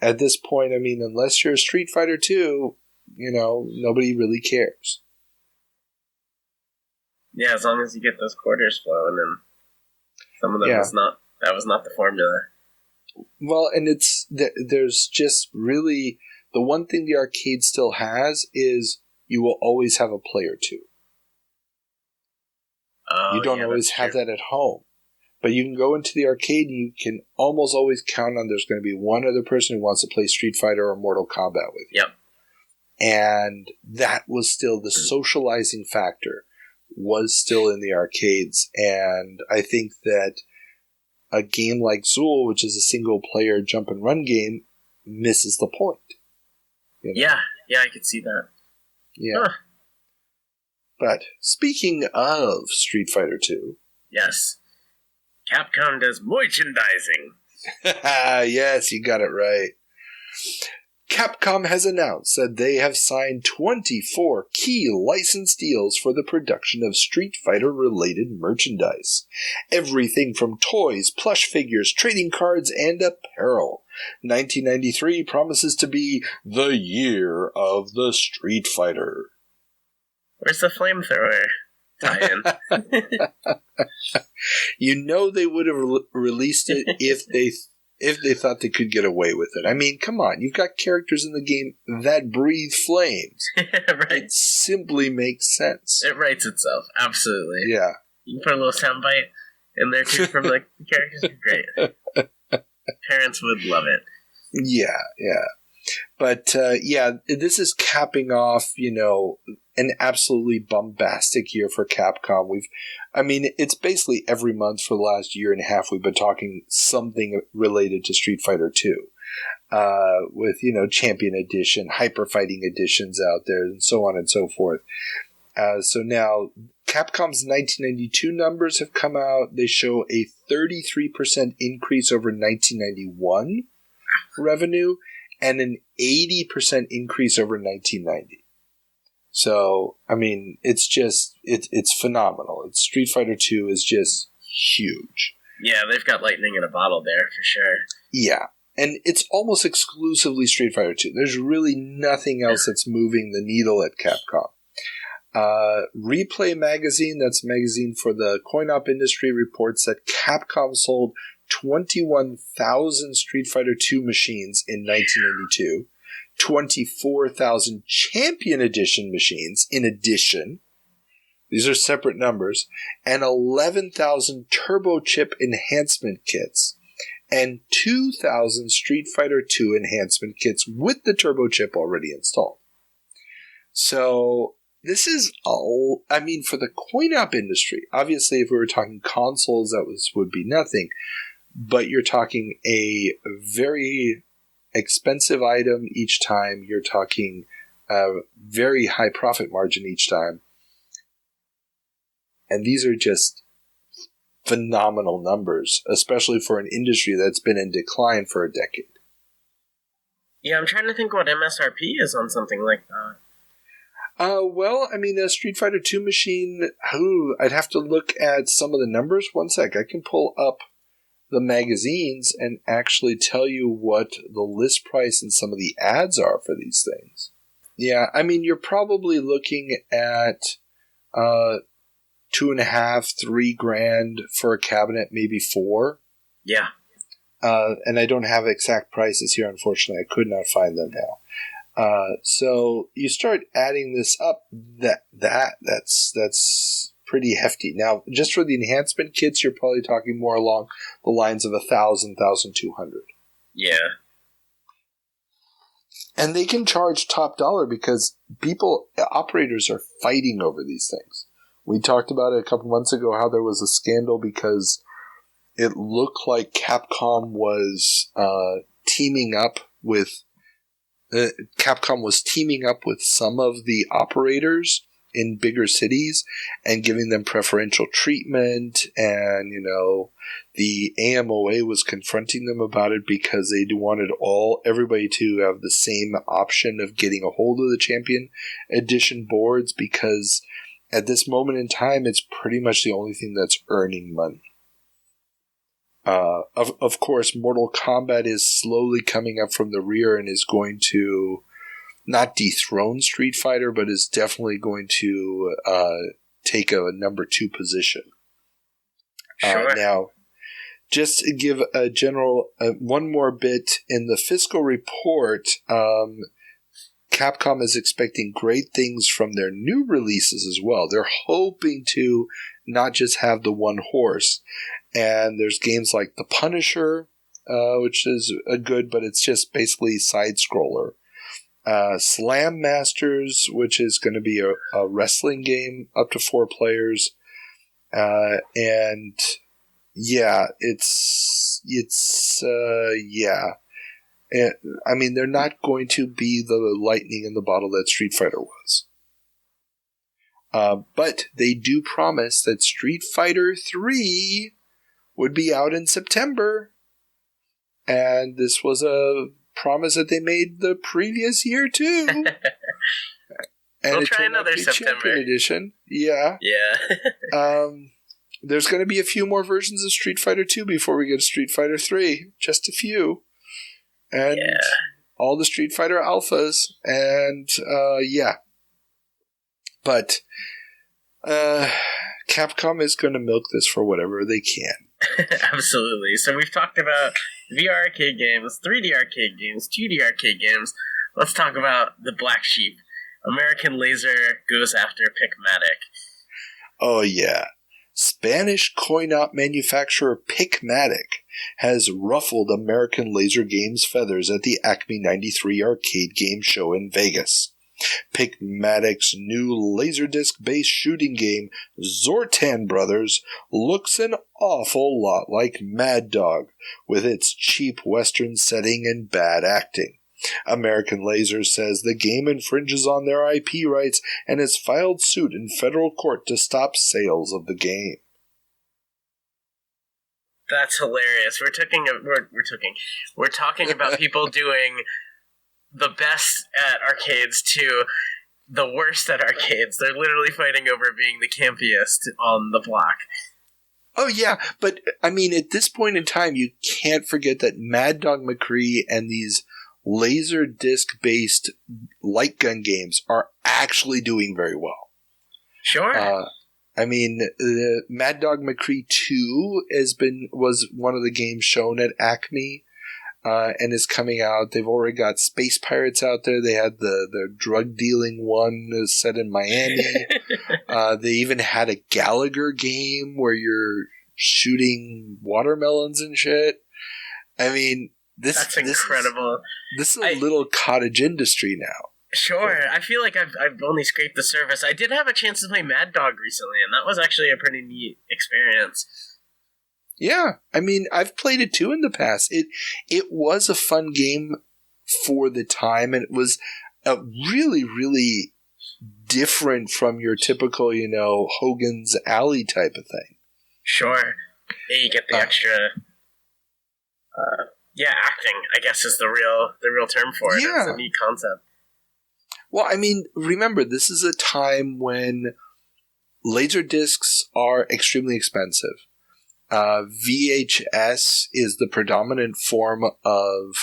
at this point, I mean, unless you're Street Fighter 2, nobody really cares. Yeah, as long as you get those quarters flowing, and some of them that was not the formula. Well, and there's just really, the one thing the arcade still has is you will always have a player two. You don't always have that at home. But you can go into the arcade and you can almost always count on there's going to be one other person who wants to play Street Fighter or Mortal Kombat with you. Yep. And that was still the socializing factor was still in the arcades. And I think that a game like Zool, which is a single player jump and run game, misses the point. Yeah, I could see that. Yeah. Huh. But speaking of Street Fighter 2. Yes. Capcom does merchandising. Yes, you got it right. Capcom has announced that they have signed 24 key license deals for the production of Street Fighter-related merchandise. Everything from toys, plush figures, trading cards, and apparel. 1993 promises to be the year of the Street Fighter. Where's the flamethrower tie-in? You know they would have released it if they thought they could get away with it. I mean, come on. You've got characters in the game that breathe flames. Right. It simply makes sense. It writes itself. Absolutely. Yeah. You can put a little soundbite in there, too, from the characters. Great. Parents would love it. Yeah. But, this is capping off, an absolutely bombastic year for Capcom. It's basically every month for the last year and a half we've been talking something related to Street Fighter 2. With, Champion Edition, Hyper Fighting Editions out there, and so on and so forth. So now, Capcom's 1992 numbers have come out. They show a 33% increase over 1991 revenue, and an 80% increase over 1990. So, it's phenomenal. Street Fighter 2 is just huge. Yeah, they've got lightning in a bottle there, for sure. Yeah, and it's almost exclusively Street Fighter 2. There's really nothing else that's moving the needle at Capcom. Replay Magazine, that's a magazine for the coin-op industry, reports that Capcom sold 21,000 Street Fighter 2 machines in 1992, 24,000 Champion Edition machines in addition. These are separate numbers. And 11,000 Turbo Chip enhancement kits and 2,000 Street Fighter 2 enhancement kits with the Turbo Chip already installed. So this is all, for the coin-op industry, obviously if we were talking consoles, would be nothing. But you're talking a very expensive item each time. You're talking a very high profit margin each time. And these are just phenomenal numbers, especially for an industry that's been in decline for a decade. Yeah, I'm trying to think what MSRP is on something like that. A Street Fighter 2 machine, I'd have to look at some of the numbers. One sec, I can pull up the magazines and actually tell you what the list price and some of the ads are for these things. Yeah, you're probably looking at $2.5, $3,000 for a cabinet, maybe $4,000. Yeah. And I don't have exact prices here, unfortunately. I could not find them now. So you start adding this up, that's pretty hefty. Now, just for the enhancement kits, you're probably talking more along the lines of 1,000, 1,200. Yeah. And they can charge top dollar because operators are fighting over these things. We talked about it a couple months ago, how there was a scandal because it looked like Capcom was teaming up with some of the operators in bigger cities and giving them preferential treatment, and the AMOA was confronting them about it because they wanted everybody to have the same option of getting a hold of the Champion Edition boards, because at this moment in time it's pretty much the only thing that's earning money. Of course, Mortal Kombat is slowly coming up from the rear and is going to not dethrone Street Fighter, but is definitely going to take a number 2 position. Sure. Now, just to give a general one more bit in the fiscal report, Capcom is expecting great things from their new releases as well. They're hoping to not just have the one horse. And there's games like The Punisher, which is a good, but it's just basically side-scroller. Slam Masters, which is going to be a wrestling game up to 4 players. And yeah, they're not going to be the lightning in the bottle that Street Fighter was. But they do promise that Street Fighter 3 would be out in September. And this was a promise that they made the previous year too. And we'll try another September edition. Yeah. Yeah. There's going to be a few more versions of Street Fighter 2 before we get to Street Fighter 3. Just a few. And all the Street Fighter alphas. And, yeah. But Capcom is going to milk this for whatever they can. Absolutely. So we've talked about VR arcade games, 3D arcade games, 2D arcade games. Let's talk about the black sheep. American Laser goes after Picmatic. Oh, yeah. Spanish coin-op manufacturer Picmatic has ruffled American Laser Games' feathers at the Acme 93 arcade game show in Vegas. Picmatic's new Laserdisc-based shooting game, Zortan Brothers, looks an awful lot like Mad Dog, with its cheap Western setting and bad acting. American Laser says the game infringes on their IP rights and has filed suit in federal court to stop sales of the game. That's hilarious. We're talking about people doing the best at arcades to the worst at arcades. They're literally fighting over being the campiest on the block. Oh, yeah, but, I mean, at this point in time, you can't forget that Mad Dog McCree and these laser disc-based light gun games are actually doing very well. Sure. I mean, Mad Dog McCree 2 was one of the games shown at Acme, and is coming out. They've already got Space Pirates out there. They had the drug-dealing one set in Miami. They even had a Gallagher game where you're shooting watermelons and shit. I mean, that's incredible. This is a little cottage industry now. Sure. I feel like I've only scraped the surface. I did have a chance to play Mad Dog recently, and that was actually a pretty neat experience. Yeah. I mean, I've played it too in the past. It was a fun game for the time, and it was a really, really different from your typical, Hogan's Alley type of thing. Sure. Yeah, you get the extra... acting, I guess, is the real term for it. Yeah. It's a neat concept. Well, I mean, remember, this is a time when laser discs are extremely expensive. VHS is the predominant form of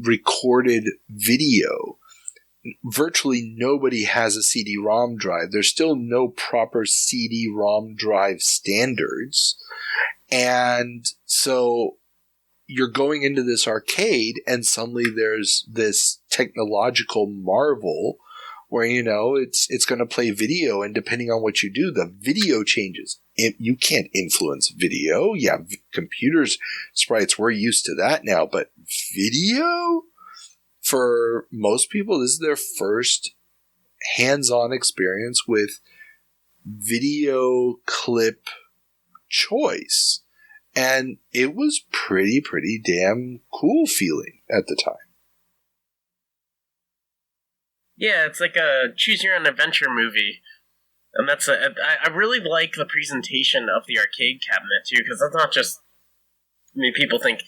recorded video. Virtually nobody has a CD-ROM drive. There's still no proper CD-ROM drive standards. And so you're going into this arcade, and suddenly there's this technological marvel where, it's going to play video, and depending on what you do, the video changes. You can't influence video. Yeah, computers, sprites, we're used to that now, but video? For most people, this is their first hands-on experience with video clip choice. And it was pretty damn cool feeling at the time. Yeah, it's like a choose-your-own-adventure movie. And I really like the presentation of the arcade cabinet, too, because that's not just... I mean, people think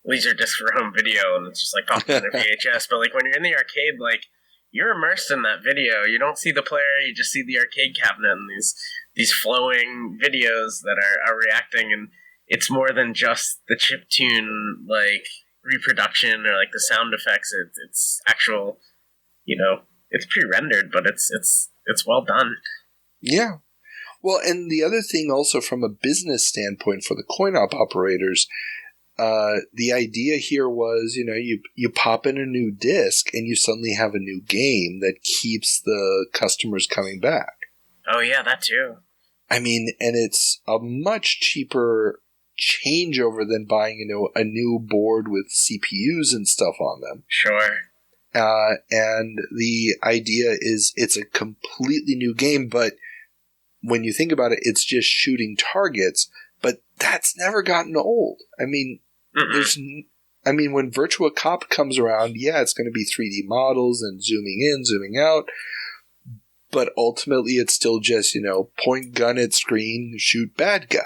Laserdisc for home video, and it's just like popping in a VHS, but like when you're in the arcade, like, you're immersed in that video. You don't see the player, you just see the arcade cabinet and these flowing videos that are reacting, and it's more than just the chiptune, like, reproduction or, like, the sound effects. It's actual, it's pre-rendered, but it's well done. Yeah. Well, and the other thing also from a business standpoint for the coin-op operators, the idea here was, you pop in a new disc and you suddenly have a new game that keeps the customers coming back. Oh, yeah, that too. I mean, and it's a much cheaper changeover than buying, a new board with CPUs and stuff on them. Sure. And the idea is it's a completely new game, but when you think about it, it's just shooting targets, but that's never gotten old. I mean, when Virtua Cop comes around, yeah, it's going to be 3D models and zooming in, zooming out, but ultimately it's still just, point gun at screen, shoot bad guy.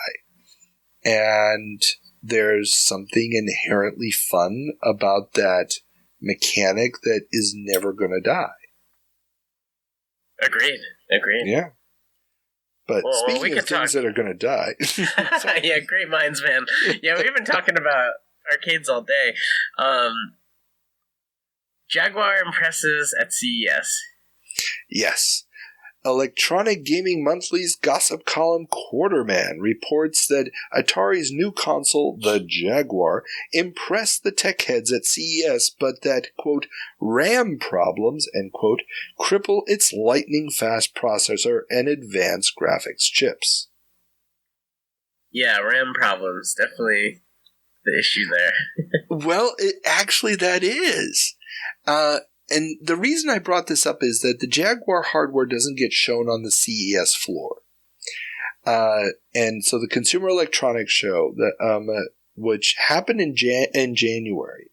And there's something inherently fun about that mechanic that is never going to die. Agreed. Yeah. But speaking of things that are going to die. Yeah, great minds, man. Yeah, we've been talking about arcades all day. Jaguar impresses at CES. Yes. Electronic Gaming Monthly's gossip column Quarterman reports that Atari's new console, the Jaguar, impressed the tech heads at CES, but that, quote, RAM problems, end quote, cripple its lightning-fast processor and advanced graphics chips. Yeah, RAM problems. Definitely the issue there. Well, actually that is. And the reason I brought this up is that the Jaguar hardware doesn't get shown on the CES floor. And so the Consumer Electronics Show, which happened in January,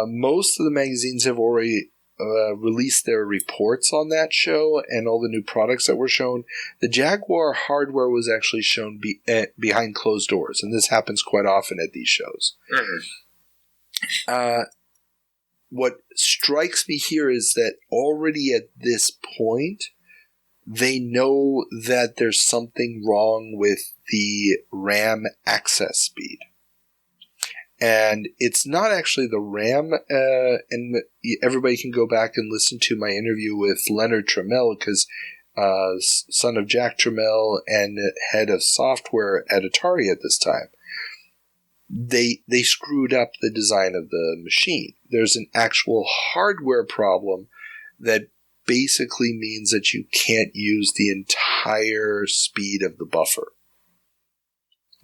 most of the magazines have already released their reports on that show and all the new products that were shown. The Jaguar hardware was actually shown behind closed doors, and this happens quite often at these shows. Mm-hmm. What strikes me here is that already at this point, they know that there's something wrong with the RAM access speed. And it's not actually the RAM, and everybody can go back and listen to my interview with Leonard Trammell, because son of Jack Trammell and head of software at Atari at this time. They screwed up the design of the machine. There's an actual hardware problem that basically means that you can't use the entire speed of the buffer.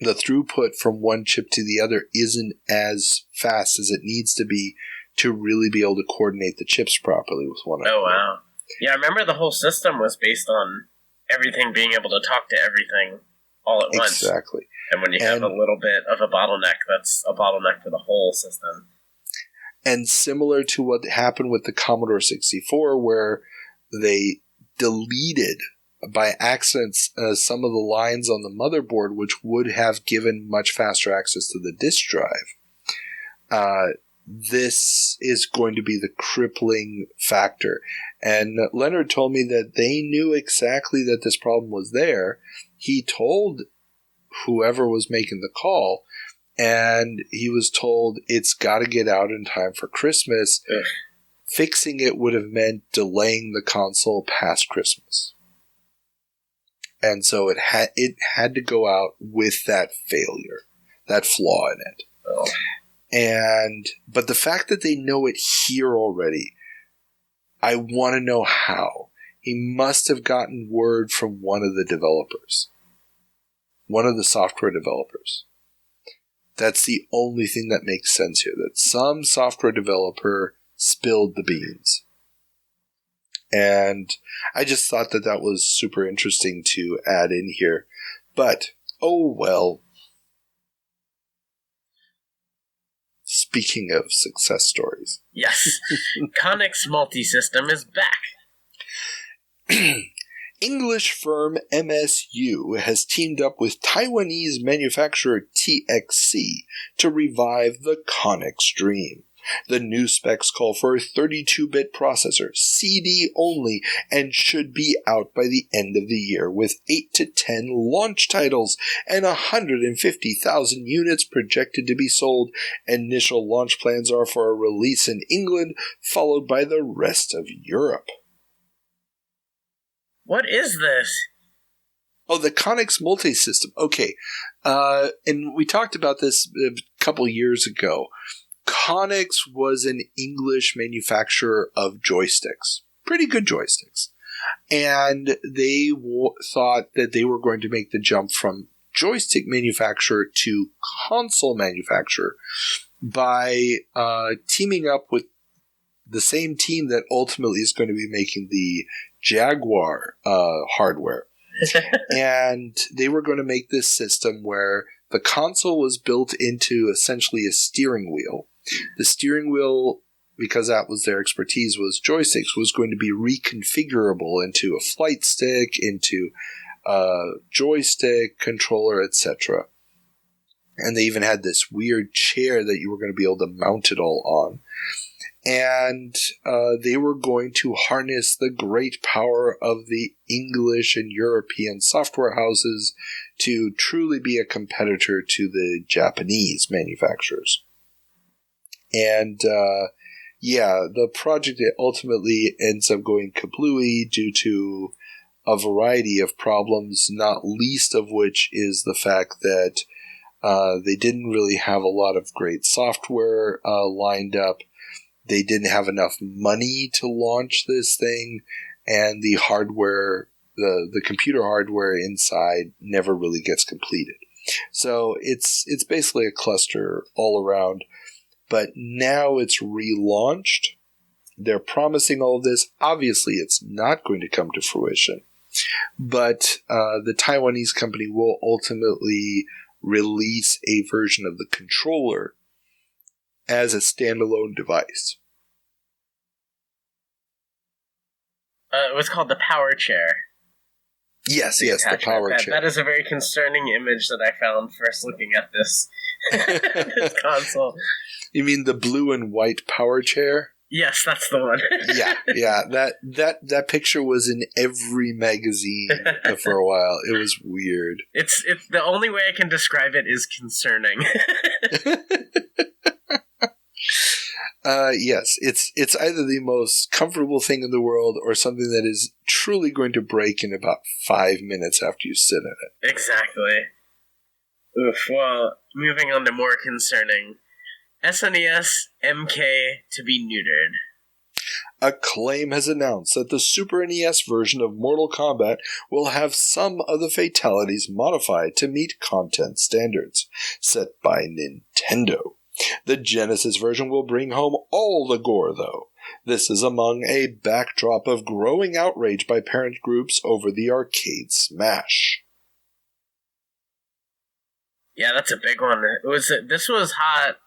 The throughput from one chip to the other isn't as fast as it needs to be to really be able to coordinate the chips properly with one another. Oh, wow. Yeah, I remember the whole system was based on everything being able to talk to everything all at once. Exactly. And when you have a little bit of a bottleneck, that's a bottleneck for the whole system. And similar to what happened with the Commodore 64, where they deleted by accident some of the lines on the motherboard, which would have given much faster access to the disk drive. This is going to be the crippling factor. And Leonard told me that they knew exactly that this problem was there. He told whoever was making the call, and he was told it's got to get out in time for Christmas. Ugh. Fixing it would have meant delaying the console past Christmas. And so it had to go out with that failure, that flaw in it. Oh. But the fact that they know it here already, I want to know how. He must have gotten word from one of the developers. One of the software developers. That's the only thing that makes sense here. That some software developer spilled the beans. And I just thought that was super interesting to add in here. But, oh well. Speaking of success stories. Yes. Connex Multisystem is back. English firm MSU has teamed up with Taiwanese manufacturer TXC to revive the Connex dream. The new specs call for a 32-bit processor, CD only, and should be out by the end of the year, with 8 to 10 launch titles and 150,000 units projected to be sold. Initial launch plans are for a release in England, followed by the rest of Europe. What is this? Oh, the Connex Multisystem. Okay. And we talked about this a couple years ago. Connex was an English manufacturer of joysticks. Pretty good joysticks. And they thought that they were going to make the jump from joystick manufacturer to console manufacturer by teaming up with the same team that ultimately is going to be making the Jaguar hardware. And they were going to make this system where the console was built into essentially a steering wheel. The steering wheel, because that was their expertise, was joysticks, was going to be reconfigurable into a flight stick, into a joystick, controller, etc. And they even had this weird chair that you were going to be able to mount it all on. And they were going to harness the great power of the English and European software houses to truly be a competitor to the Japanese manufacturers. And the project ultimately ends up going kablooey due to a variety of problems, not least of which is the fact that they didn't really have a lot of great software lined up. They didn't have enough money to launch this thing, and the hardware, the computer hardware inside never really gets completed. So it's basically a cluster all around. But now it's relaunched. They're promising all of this. Obviously, it's not going to come to fruition. But the Taiwanese company will ultimately release a version of the controller as a standalone device. It was called the Power Chair. Yes, the Power Chair. That is a very concerning image that I found first looking at this, this console. You mean the blue and white Power Chair? Yes, that's the one. yeah. That picture was in every magazine for a while. It was weird. It's the only way I can describe it is concerning. Yes, it's either the most comfortable thing in the world or something that is truly going to break in about 5 minutes after you sit in it. Exactly. Oof. Well, moving on to more concerning. SNES MK to be neutered. Acclaim has announced that the Super NES version of Mortal Kombat will have some of the fatalities modified to meet content standards set by Nintendo. The Genesis version will bring home all the gore, though. This is among a backdrop of growing outrage by parent groups over the arcade smash. Yeah, that's a big one. This was hot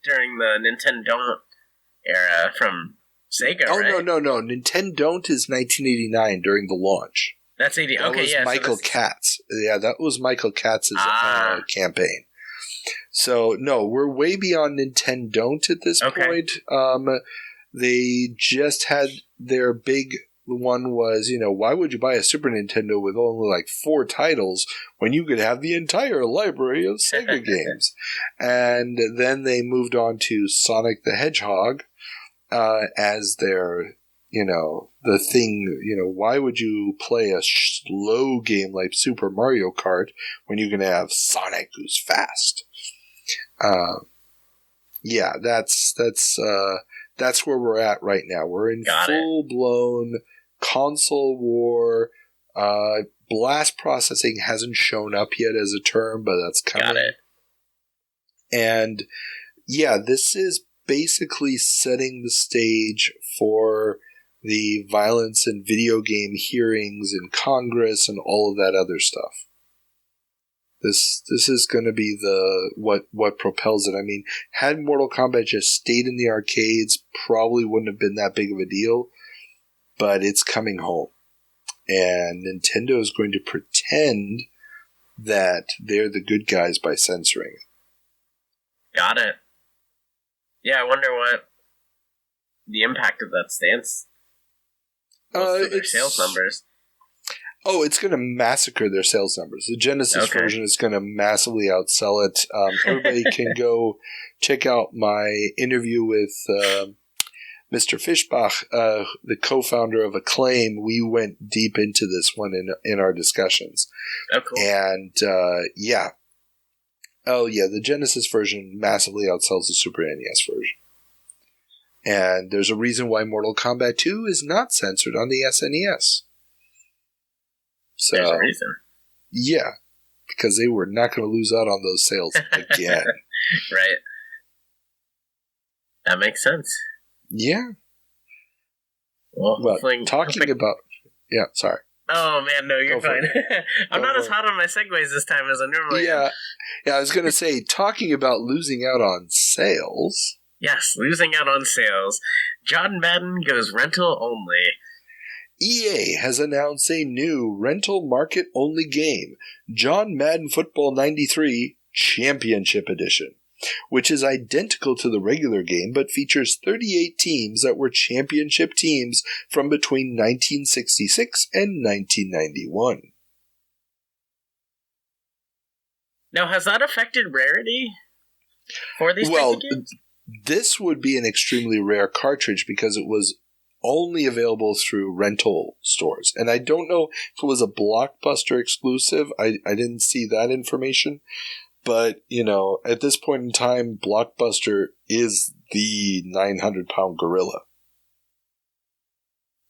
during the Nintendo era from Sega, right? Oh, no. Nintendo is 1989 during the launch. That's 80. That was Michael Katz. Yeah, that was Michael Katz's campaign. So, no, we're way beyond Nintendo at this point. They just had their big one was, why would you buy a Super Nintendo with only like 4 titles when you could have the entire library of Sega games? And then they moved on to Sonic the Hedgehog as their, the thing, why would you play a slow game like Super Mario Kart when you can have Sonic who's fast? That's where we're at right now. We're in full-blown console war. Blast processing hasn't shown up yet as a term, but that's coming. Got it. And this is basically setting the stage for the violence in video game hearings in Congress and all of that other stuff. This is going to be what propels it. I mean, had Mortal Kombat just stayed in the arcades, probably wouldn't have been that big of a deal. But it's coming home, and Nintendo is going to pretend that they're the good guys by censoring it. Got it. Yeah, I wonder what the impact of that stance. Their sales numbers. Oh, it's going to massacre their sales numbers. The Genesis version is going to massively outsell it. Everybody can go check out my interview with Mr. Fischbach, the co-founder of Acclaim. We went deep into this one in our discussions. Oh, cool. And, the Genesis version massively outsells the Super NES version. And there's a reason why Mortal Kombat 2 is not censored on the SNES. So, there's a reason. Yeah, because they were not going to lose out on those sales again. Right. That makes sense. Yeah. Well, talking about... Yeah, sorry. Oh, man, no, you're fine. I'm not as hot on my segues this time as I normally am. Yeah, I was going to say, talking about losing out on sales... Yes, losing out on sales. John Madden goes rental only. EA has announced a new rental market-only game, John Madden Football 93, Championship Edition, which is identical to the regular game but features 38 teams that were championship teams from between 1966 and 1991. Now, has that affected rarity for these types of games? This would be an extremely rare cartridge because it was only available through rental stores. And I don't know if it was a Blockbuster exclusive. I didn't see that information. But, at this point in time, Blockbuster is the 900-pound gorilla.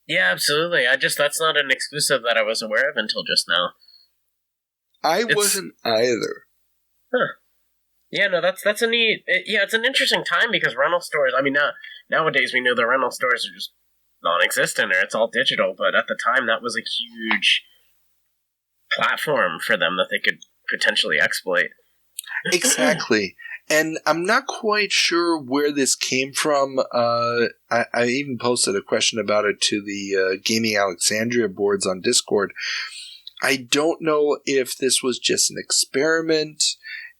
Yeah, absolutely. That's not an exclusive that I was aware of until just now. I wasn't either. Huh. Yeah, no, that's a neat... it's an interesting time because rental stores... I mean, nowadays we know the rental stores are just non-existent or it's all digital, but at the time that was a huge platform for them that they could potentially exploit. Exactly. And I'm not quite sure where this came from. I even posted a question about it to the Gaming Alexandria boards on Discord. I don't know if this was just an experiment,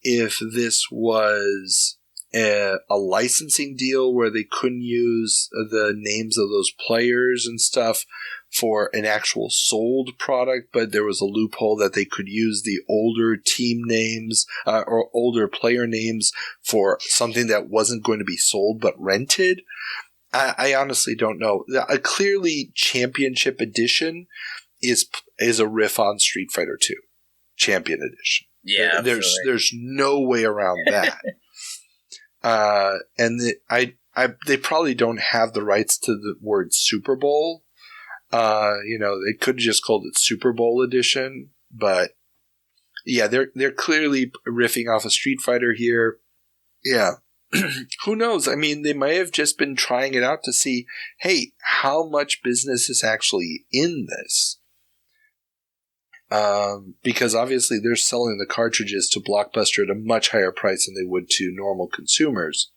if this was a licensing deal where they couldn't use the names of those players and stuff for an actual sold product, but there was a loophole that they could use the older team names or older player names for something that wasn't going to be sold but rented. I honestly don't know. Clearly, Championship Edition is a riff on Street Fighter 2 Champion Edition. Yeah, there's no way around that. And they probably don't have the rights to the word Super Bowl. They could have just called it Super Bowl Edition, but yeah, they're clearly riffing off of Street Fighter here. Yeah. Who knows? I mean, they might have just been trying it out to see, hey, how much business is actually in this? Because obviously they're selling the cartridges to Blockbuster at a much higher price than they would to normal consumers.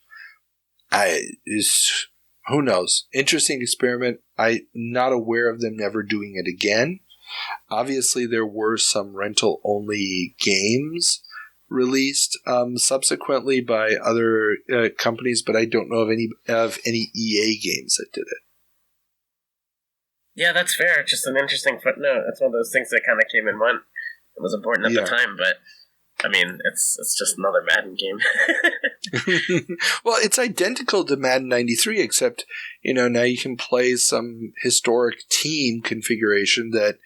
Who knows? Interesting experiment. I'm not aware of them never doing it again. Obviously, there were some rental-only games released subsequently by other companies, but I don't know of any EA games that did it. Yeah, that's fair. Just an interesting footnote. It's one of those things that kind of came and went. It was important at the time, but I mean, it's just another Madden game. Well, it's identical to Madden 93, except, now you can play some historic team configuration that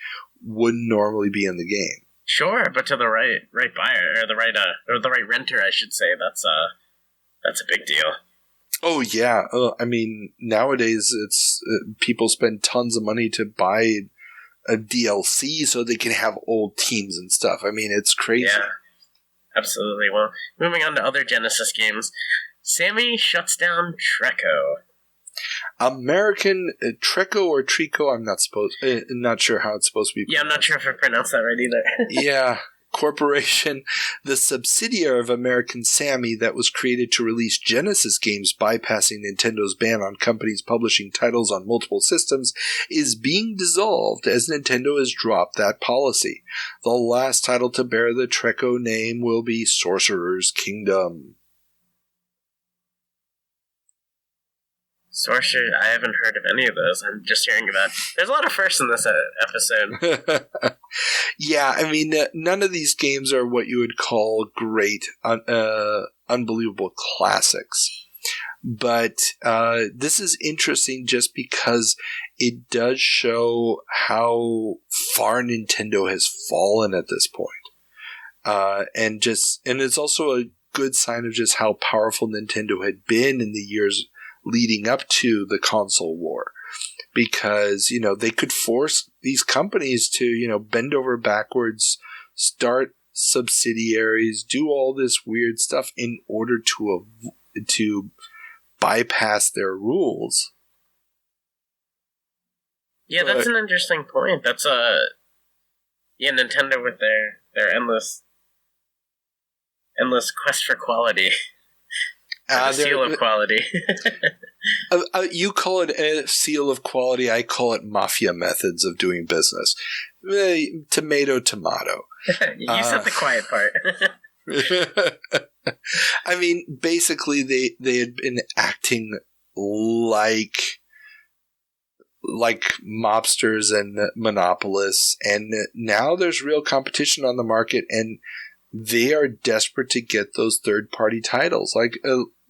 wouldn't normally be in the game. Sure, but to the right buyer, or the right renter, I should say, that's a big deal. Oh, yeah. I mean, nowadays, it's people spend tons of money to buy a DLC so they can have old teams and stuff. I mean, it's crazy. Yeah, absolutely. Well, moving on to other Genesis games, Sammy shuts down Treco. American Treco or Trico, I'm not sure how it's supposed to be pronounced. Yeah, I'm not sure if I pronounced that right either. Yeah. Corporation, the subsidiary of American Sammy that was created to release Genesis games bypassing Nintendo's ban on companies publishing titles on multiple systems, is being dissolved as Nintendo has dropped that policy. The last title to bear the Treco name will be Sorcerer's Kingdom. Sorcerer, I haven't heard of any of those. I'm just hearing about... There's a lot of firsts in this episode. Yeah, I mean, none of these games are what you would call great, unbelievable classics. But this is interesting just because it does show how far Nintendo has fallen at this point. And it's also a good sign of just how powerful Nintendo had been in the years leading up to the console war, because they could force these companies to bend over backwards, start subsidiaries, do all this weird stuff in order to bypass their rules. Yeah, that's an interesting point. That's Nintendo with their endless quest for quality. The seal of quality. You call it a seal of quality. I call it mafia methods of doing business. Tomato. You said the quiet part. I mean, basically, they had been acting like mobsters and monopolists, and now there's real competition on the market, and they are desperate to get those third-party titles.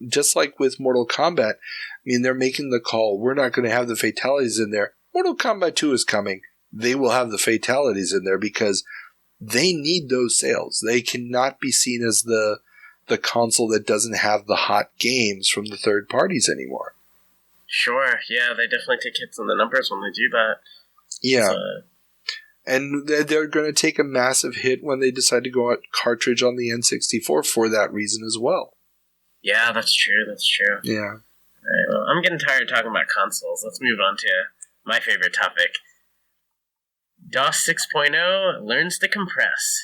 Just like with Mortal Kombat, I mean, they're making the call, we're not going to have the fatalities in there. Mortal Kombat 2 is coming. They will have the fatalities in there because they need those sales. They cannot be seen as the console that doesn't have the hot games from the third parties anymore. Sure, yeah, they definitely take hits on the numbers when they do that. Yeah. And they're going to take a massive hit when they decide to go out cartridge on the N64 for that reason as well. Yeah, that's true. Yeah. All right, well, I'm getting tired of talking about consoles. Let's move on to my favorite topic. DOS 6.0 learns to compress.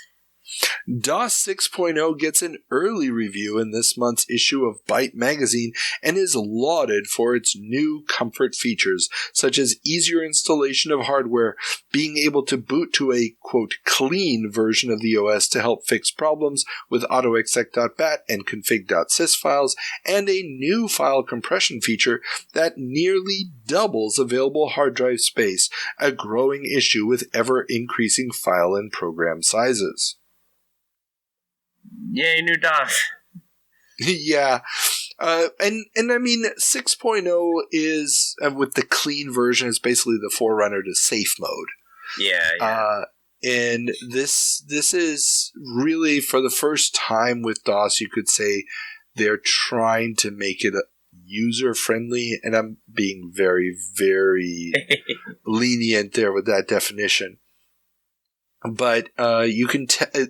DOS 6.0 gets an early review in this month's issue of Byte magazine and is lauded for its new comfort features, such as easier installation of hardware, being able to boot to a, quote, clean version of the OS to help fix problems with autoexec.bat and config.sys files, and a new file compression feature that nearly doubles available hard drive space, a growing issue with ever-increasing file and program sizes. Yay, new DOS. Yeah. And I mean, 6.0 is, with the clean version, is basically the forerunner to safe mode. Yeah. And this is really, for the first time with DOS, you could say they're trying to make it user-friendly, and I'm being very, very lenient there with that definition. But you can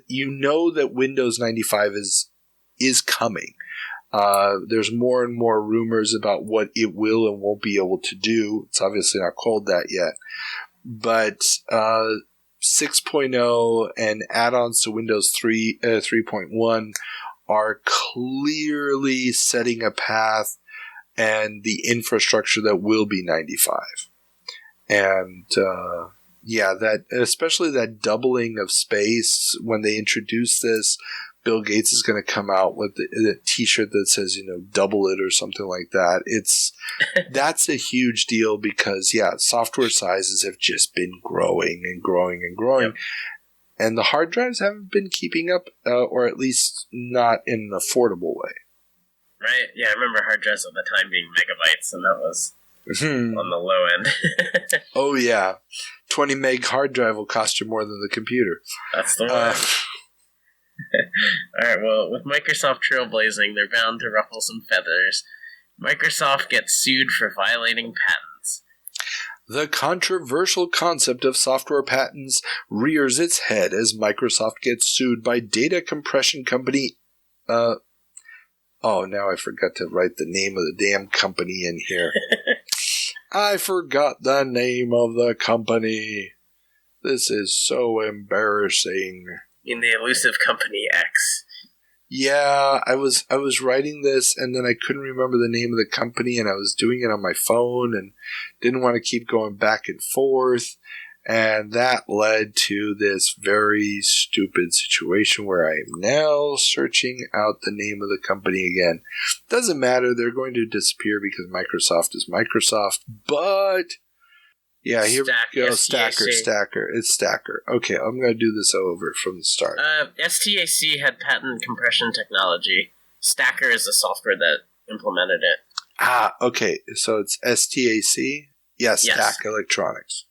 you know that Windows 95 is coming. There's more and more rumors about what it will and won't be able to do. It's obviously not called that yet. But 6.0 and add-ons to Windows 3.1 are clearly setting a path and the infrastructure that will be 95. And yeah, that especially that doubling of space when they introduce this, Bill Gates is going to come out with a T-shirt that says, double it or something like that. That's a huge deal because, yeah, software sizes have just been growing and growing and growing. Yep. And the hard drives haven't been keeping up, or at least not in an affordable way. Right? Yeah, I remember hard drives at the time being megabytes, and that was on the low end. Oh, yeah. 20 meg hard drive will cost you more than the computer. That's the one. Alright, well, with Microsoft trailblazing, they're bound to ruffle some feathers. Microsoft gets sued for violating patents. The controversial concept of software patents rears its head as Microsoft gets sued by data compression company... now I forgot to write the name of the damn company in here. I forgot the name of the company. This is so embarrassing. In the elusive company X. Yeah, I was writing this and then I couldn't remember the name of the company and I was doing it on my phone and didn't want to keep going back and forth. And that led to this very stupid situation where I am now searching out the name of the company again. Doesn't matter, they're going to disappear because Microsoft is Microsoft, but yeah, here we go. Stacker. It's Stacker. Okay, I'm going to do this over from the start. STAC had patent compression technology. Stacker is the software that implemented it. Ah, okay, so it's STAC? Yes, Stack Electronics.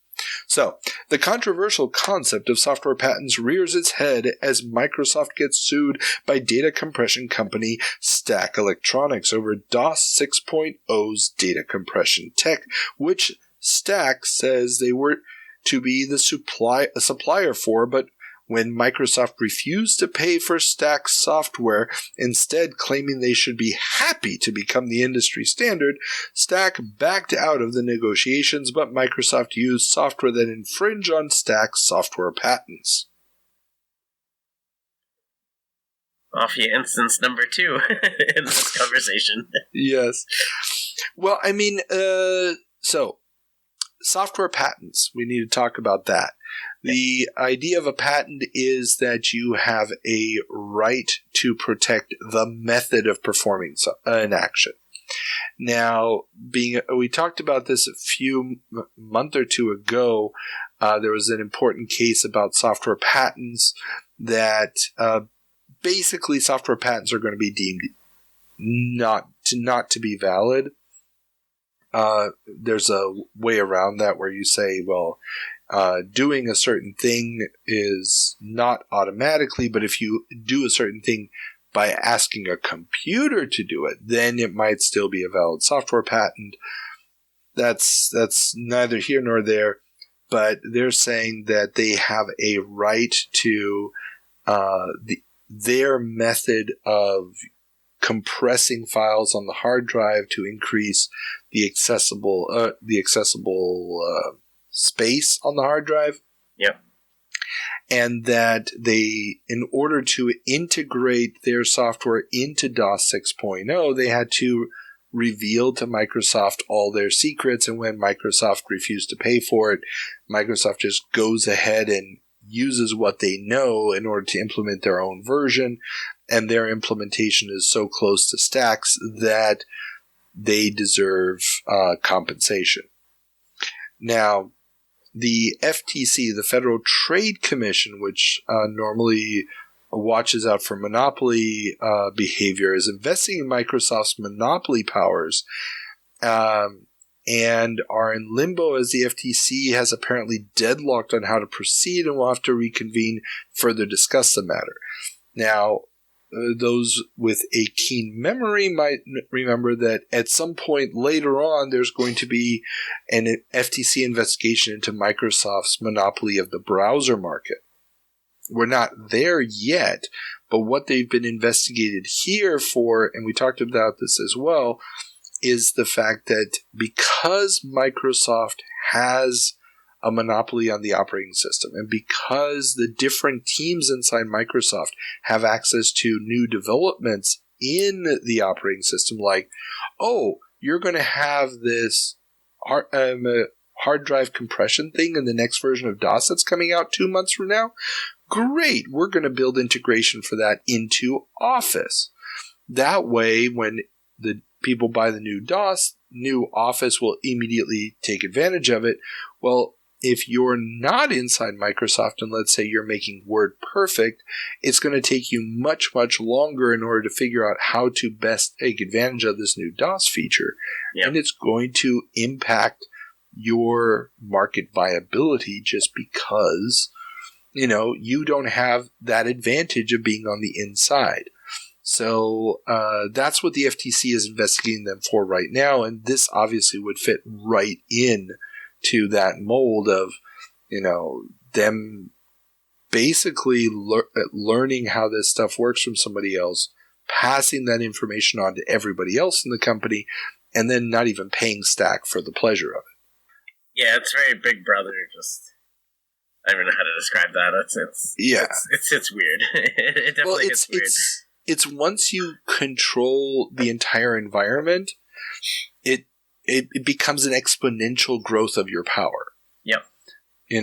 So, the controversial concept of software patents rears its head as Microsoft gets sued by data compression company Stack Electronics over DOS 6.0's data compression tech, which Stack says they were to be the supplier for, but when Microsoft refused to pay for Stack's software, instead claiming they should be happy to become the industry standard, Stack backed out of the negotiations, but Microsoft used software that infringed on Stack's software patents. Off you instance number 2 in this conversation. Yes. Well, I mean, so software patents. We need to talk about that. The idea of a patent is that you have a right to protect the method of performing an action. Now, we talked about this a month or two ago. There was an important case about software patents that basically software patents are going to be deemed not to be valid. There's a way around that where you say, well, doing a certain thing is not automatically, but if you do a certain thing by asking a computer to do it, then it might still be a valid software patent. That's neither here nor there, but they're saying that they have a right to their method of compressing files on the hard drive to increase the accessible space on the hard drive. Yep. And that they, in order to integrate their software into DOS 6.0, they had to reveal to Microsoft all their secrets. And when Microsoft refused to pay for it, Microsoft just goes ahead and uses what they know in order to implement their own version. And their implementation is so close to Stack's that they deserve compensation. Now, the FTC, the Federal Trade Commission, which normally watches out for monopoly behavior, is investigating Microsoft's monopoly powers and are in limbo as the FTC has apparently deadlocked on how to proceed and will have to reconvene further discuss the matter. Now, those with a keen memory might remember that at some point later on, there's going to be an FTC investigation into Microsoft's monopoly of the browser market. We're not there yet, but what they've been investigated here for, and we talked about this as well, is the fact that because Microsoft has a monopoly on the operating system, and because the different teams inside Microsoft have access to new developments in the operating system, like, oh, you're going to have this hard drive compression thing in the next version of DOS that's coming out 2 months from now. Great, we're going to build integration for that into Office. That way, when the people buy the new DOS, new Office will immediately take advantage of it. Well, if you're not inside Microsoft and let's say you're making Word perfect, it's going to take you much, much longer in order to figure out how to best take advantage of this new DOS feature. Yep. And it's going to impact your market viability just because, you don't have that advantage of being on the inside. So that's what the FTC is investigating them for right now, and this obviously would fit right in to that mold of, them basically learning how this stuff works from somebody else, passing that information on to everybody else in the company, and then not even paying Stack for the pleasure of it. Yeah, it's very Big Brother. I don't even know how to describe that. It's weird. It definitely gets weird. It's once you control the entire environment, it becomes an exponential growth of your power. Yep. You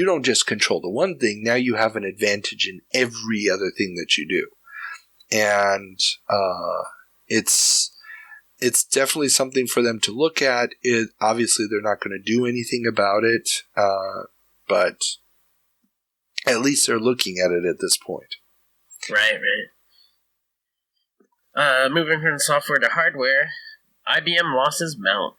don't just control the one thing. Now you have an advantage in every other thing that you do. And it's definitely something for them to look at. Obviously, they're not going to do anything about it, but at least they're looking at it at this point. Right. Moving from software to hardware, IBM losses mount.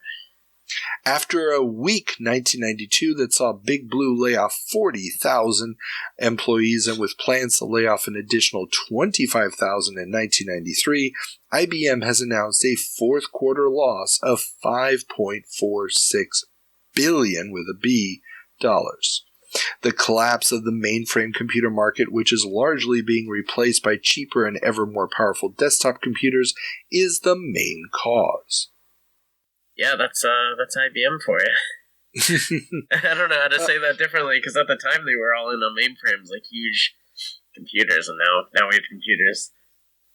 After a weak 1992 that saw Big Blue lay off 40,000 employees and with plans to lay off an additional 25,000 in 1993, IBM has announced a fourth quarter loss of $5.46 billion with a B dollars. The collapse of the mainframe computer market, which is largely being replaced by cheaper and ever more powerful desktop computers, is the main cause. Yeah, that's IBM for you. I don't know how to say that differently, because at the time they were all in on mainframes, like huge computers, and now we have computers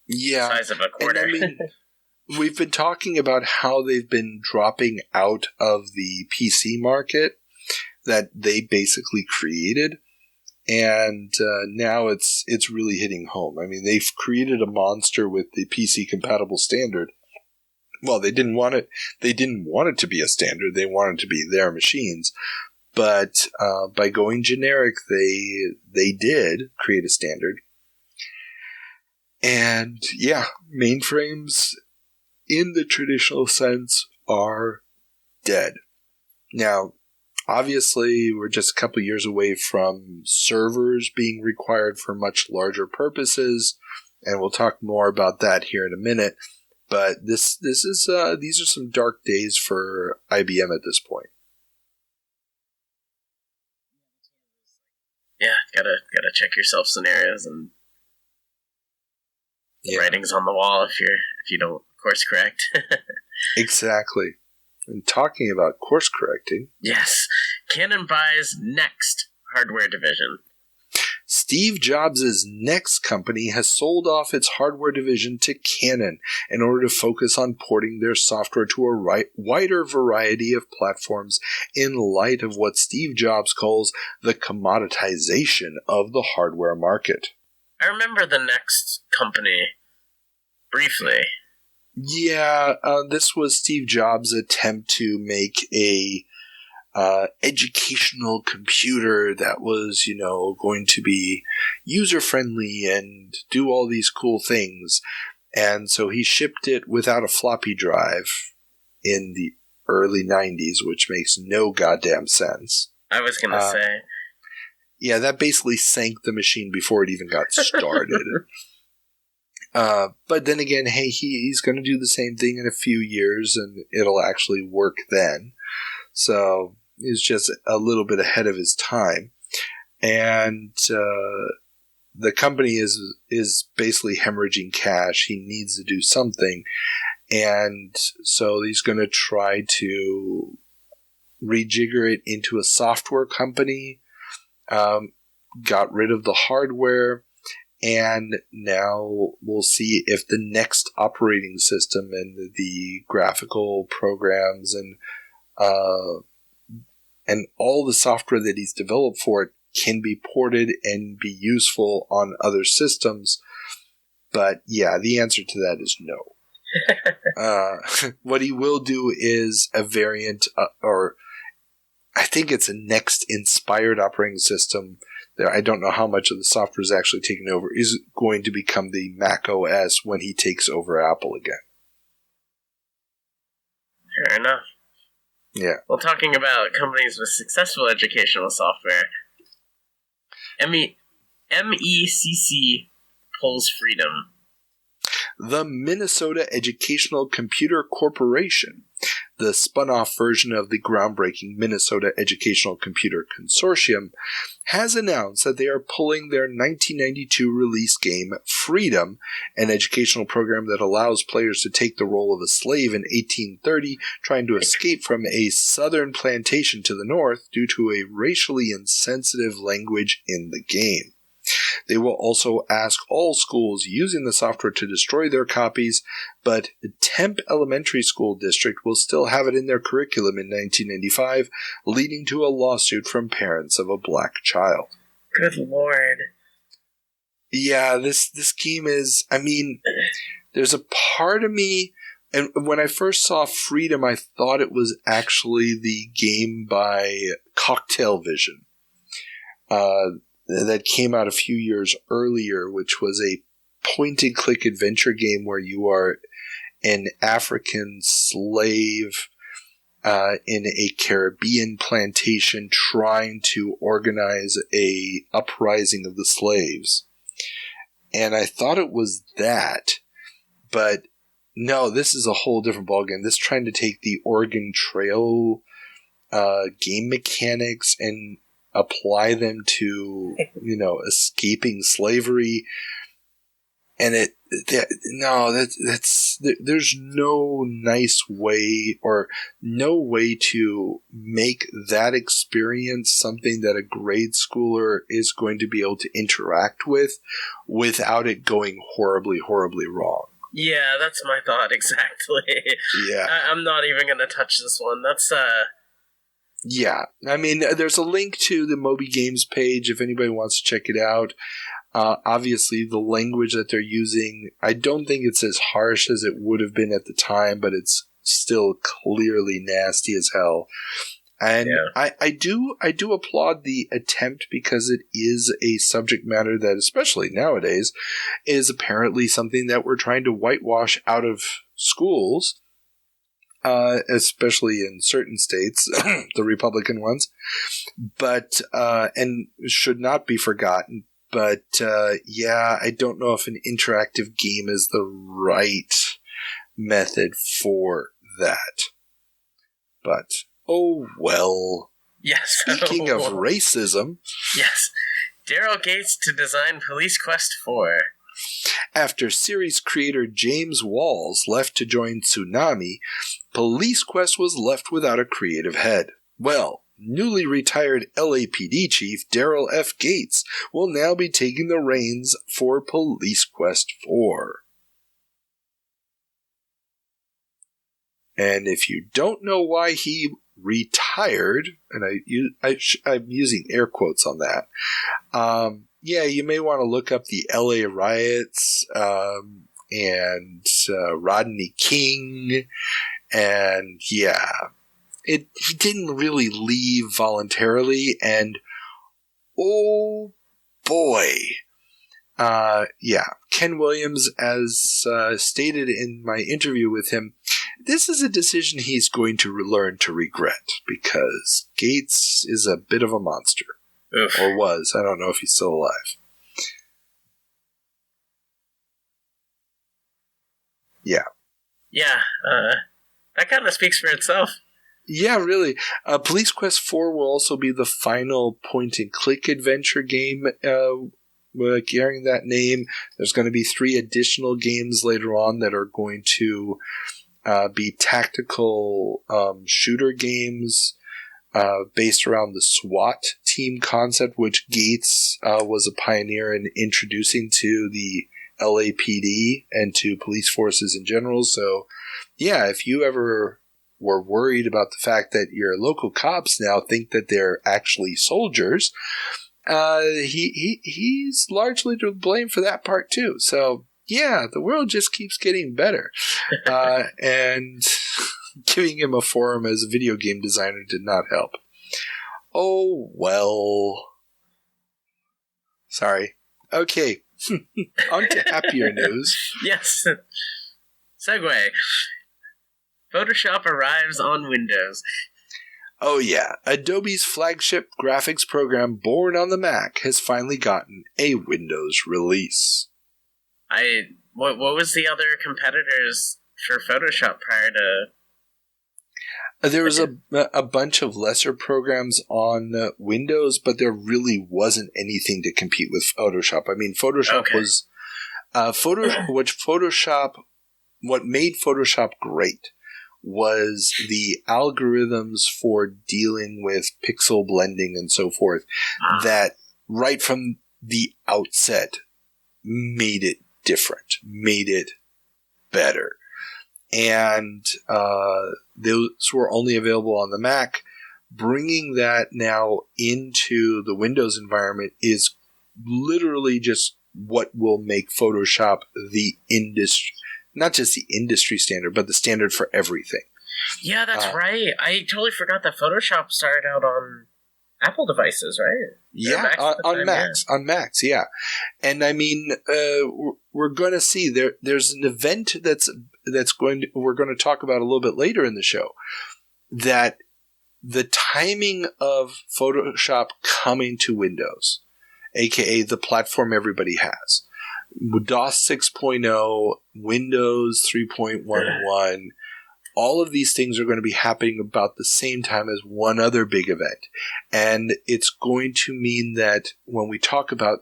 the size of a quarter. we've been talking about how they've been dropping out of the PC market that they basically created, and now it's really hitting home. I mean, they've created a monster with the PC compatible standard. Well, they didn't want it. They didn't want it to be a standard. They wanted it to be their machines. But by going generic, they did create a standard. And yeah, mainframes in the traditional sense are dead. Now, obviously, we're just a couple years away from servers being required for much larger purposes, and we'll talk more about that here in a minute. But these are some dark days for IBM at this point. Yeah, gotta check yourself scenarios and writing's on the wall if you don't course correct. Exactly. And talking about course correcting. Yes. Canon buys Next hardware division. Steve Jobs' Next company has sold off its hardware division to Canon in order to focus on porting their software to a wider variety of platforms in light of what Steve Jobs calls the commoditization of the hardware market. I remember the Next company briefly. Yeah, this was Steve Jobs' attempt to make a educational computer that was, going to be user-friendly and do all these cool things. And so he shipped it without a floppy drive in the early 90s, which makes no goddamn sense. I was going to say. Yeah, that basically sank the machine before it even got started. But then again, hey, he's going to do the same thing in a few years, and it'll actually work then. So he's just a little bit ahead of his time. And the company is basically hemorrhaging cash. He needs to do something. And so he's going to try to rejigger it into a software company, got rid of the hardware, and now we'll see if the next operating system and the graphical programs and all the software that he's developed for it can be ported and be useful on other systems. But yeah, the answer to that is no. What he will do is a variant, or I think it's a Next inspired operating system. I don't know how much of the software is actually taken over, is going to become the Mac OS when he takes over Apple again. Fair enough. Yeah. Well, talking about companies with successful educational software, MECC pulls Freedom. The Minnesota Educational Computer Corporation, the spun-off version of the groundbreaking Minnesota Educational Computer Consortium, has announced that they are pulling their 1992 release game Freedom, an educational program that allows players to take the role of a slave in 1830 trying to escape from a southern plantation to the north due to a racially insensitive language in the game. They will also ask all schools using the software to destroy their copies, but Temp Elementary School District will still have it in their curriculum in 1995, leading to a lawsuit from parents of a black child. Good Lord. Yeah, this game is, there's a part of me, and when I first saw Freedom, I thought it was actually the game by Cocktail Vision. That came out a few years earlier, which was a point-and-click adventure game where you are an African slave in a Caribbean plantation trying to organize a uprising of the slaves. And I thought it was that, but no, this is a whole different ballgame. This is trying to take the Oregon Trail game mechanics and apply them to, escaping slavery. And there's no nice way or no way to make that experience something that a grade schooler is going to be able to interact with without it going horribly, horribly wrong. Yeah, that's my thought exactly. Yeah. I'm not even going to touch this one. That's, Yeah. I mean, there's a link to the Moby Games page if anybody wants to check it out. Obviously, the language that they're using, I don't think it's as harsh as it would have been at the time, but it's still clearly nasty as hell. And yeah. I do applaud the attempt because it is a subject matter that, especially nowadays, is apparently something that we're trying to whitewash out of schools, especially in certain states, the Republican ones, but and should not be forgotten. But yeah, I don't know if an interactive game is the right method for that. But oh well. Yes. Speaking of racism. Yes. Daryl Gates to design Police Quest 4. After series creator James Walls left to join Tsunami, Police Quest was left without a creative head. Well, newly retired LAPD chief Daryl F. Gates will now be taking the reins for Police Quest 4. And if you don't know why he retired, and I'm using air quotes on that, yeah, you may want to look up the LA riots and Rodney King, and yeah, he didn't really leave voluntarily, and oh boy. Yeah, Ken Williams, as stated in my interview with him, this is a decision he's going to learn to regret because Gates is a bit of a monster. Oof. Or was. I don't know if he's still alive. Yeah. Yeah, that kind of speaks for itself. Yeah, really. Police Quest 4 will also be the final point-and-click adventure game carrying that name. There's going to be 3 additional games later on that are going to be tactical shooter games based around the SWAT team concept, which Gates was a pioneer in introducing to the LAPD and to police forces in general. So, yeah, if you ever were worried about the fact that your local cops now think that they're actually soldiers, he's largely to blame for that part too. So yeah, the world just keeps getting better, and giving him a forum as a video game designer did not help. Oh well. Sorry. Okay, on to happier news. Yes. Segue. Photoshop arrives on Windows. Oh yeah, Adobe's flagship graphics program born on the Mac has finally gotten a Windows release. What was the other competitors for Photoshop prior to? There was a bunch of lesser programs on Windows, but there really wasn't anything to compete with Photoshop. I mean, Photoshop was what made Photoshop great was the algorithms for dealing with pixel blending and so forth that right from the outset made it different, made it better. And those were only available on the Mac. Bringing that now into the Windows environment is literally just what will make Photoshop the industry, not just the industry standard, but the standard for everything. Yeah, that's right. I totally forgot that Photoshop started out on Apple devices, right? Yeah, on Macs. Yeah. On Macs, yeah. And I mean, we're going to see there's an event we're going to talk about a little bit later in the show, that the timing of Photoshop coming to Windows, aka the platform everybody has, DOS 6.0, Windows 3.11, all of these things are going to be happening about the same time as one other big event. And it's going to mean that when we talk about,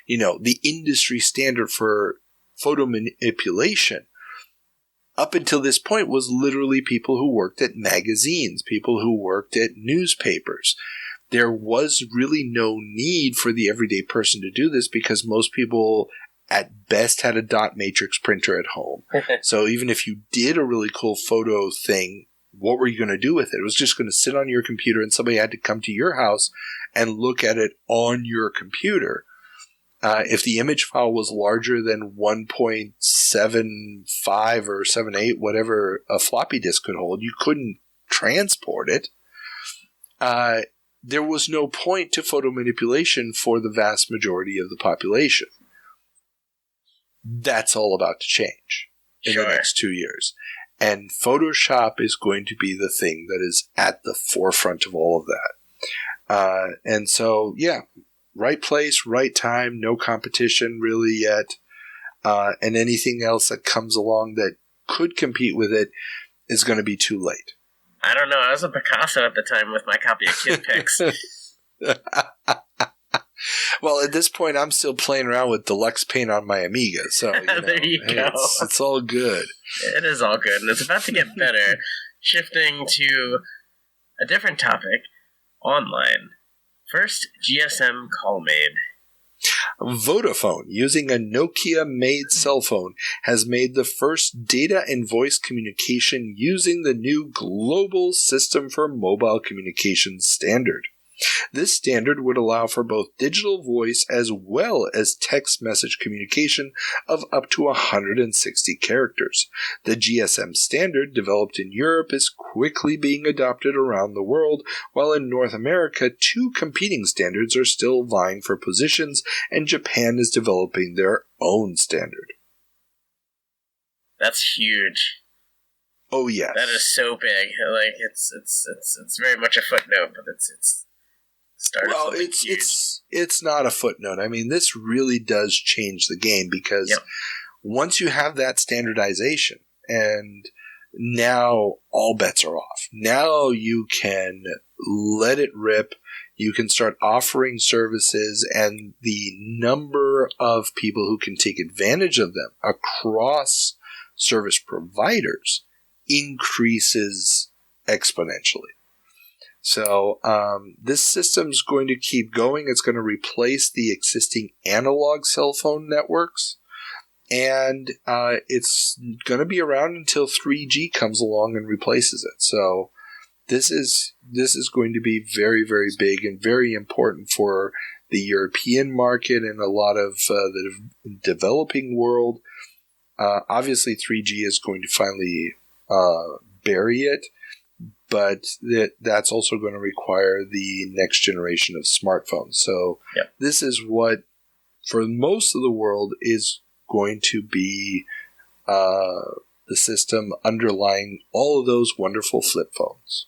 the industry standard for photo manipulation, up until this point was literally people who worked at magazines, people who worked at newspapers. There was really no need for the everyday person to do this because most people at best had a dot matrix printer at home. So even if you did a really cool photo thing, what were you going to do with it? It was just going to sit on your computer, and somebody had to come to your house and look at it on your computer. If the image file was larger than 1.75 or 78, whatever a floppy disk could hold, you couldn't transport it. There was no point to photo manipulation for the vast majority of the population. That's all about to change in the next 2 years. And Photoshop is going to be the thing that is at the forefront of all of that. And so, yeah, right place, right time, no competition really yet. And anything else that comes along that could compete with it is going to be too late. I don't know. I was a Picasso at the time with my copy of Kid Pics. Well, at this point, I'm still playing around with deluxe paint on my Amiga, so there you go. It's all good. It is all good, and it's about to get better. Shifting to a different topic, online. First, GSM CallMade. Vodafone, using a Nokia-made cell phone, has made the first data and voice communication using the new Global System for Mobile Communications standard. This standard would allow for both digital voice as well as text message communication of up to 160 characters. The GSM standard, developed in Europe, is quickly being adopted around the world, while in North America, 2 competing standards are still vying for positions, and Japan is developing their own standard. That's huge. Oh, yes. That is so big. Like, it's very much a footnote, but it's well, it's not a footnote. I mean, this really does change the game because once you have that standardization, and now all bets are off. Now you can let it rip. You can start offering services, and the number of people who can take advantage of them across service providers increases exponentially. So this system's going to keep going. It's going to replace the existing analog cell phone networks, and it's going to be around until 3G comes along and replaces it. So this is going to be very, very big and very important for the European market and a lot of the developing world. Obviously, 3G is going to finally bury it. But that's also going to require the next generation of smartphones. So this is what, for most of the world, is going to be the system underlying all of those wonderful flip phones.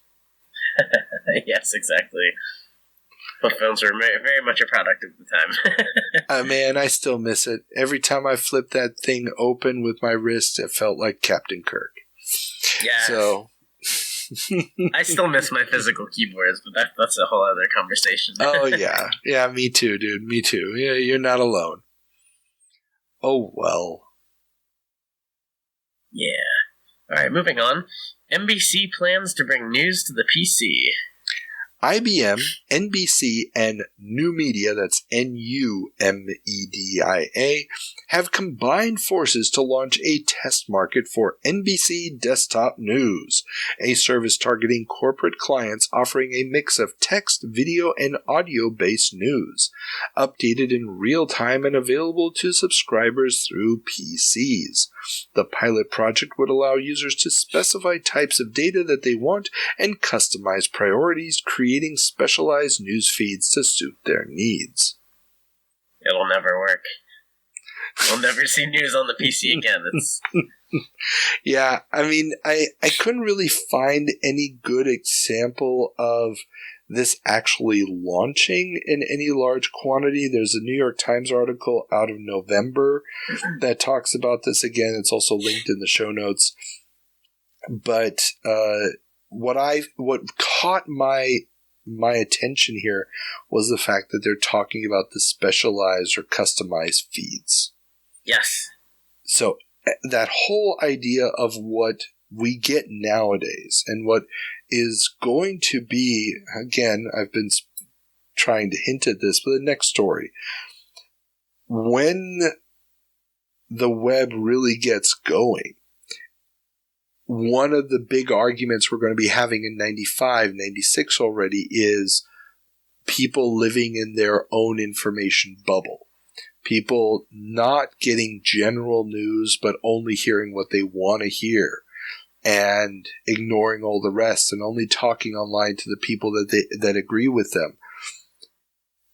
Yes, exactly. Flip phones are very much a product of the time. Man, I still miss it. Every time I flip that thing open with my wrist, it felt like Captain Kirk. Yeah. So... I still miss my physical keyboards, but that's a whole other conversation. Oh, yeah. Yeah, me too, dude. Me too. Yeah, you're not alone. Oh, well. Yeah. Alright, moving on. NBC plans to bring news to the PC. IBM, NBC, and New Media, that's NUMEDIA, have combined forces to launch a test market for NBC Desktop News, a service targeting corporate clients offering a mix of text, video, and audio-based news, updated in real time and available to subscribers through PCs. The pilot project would allow users to specify types of data that they want and customize priorities, creating specialized news feeds to suit their needs. It'll never work. We'll never see news on the PC again. Yeah, I mean, I couldn't really find any good example of this actually launching in any large quantity. There's a New York Times article out of November that talks about this again. It's also linked in the show notes. But what caught my attention here was the fact that they're talking about the specialized or customized feeds. Yes. So that whole idea of what we get nowadays and what is going to be, again, I've been trying to hint at this, but the next story. When the web really gets going. One of the big arguments we're going to be having in 95, 96 already is people living in their own information bubble. People not getting general news, but only hearing what they want to hear and ignoring all the rest and only talking online to the people that agree with them.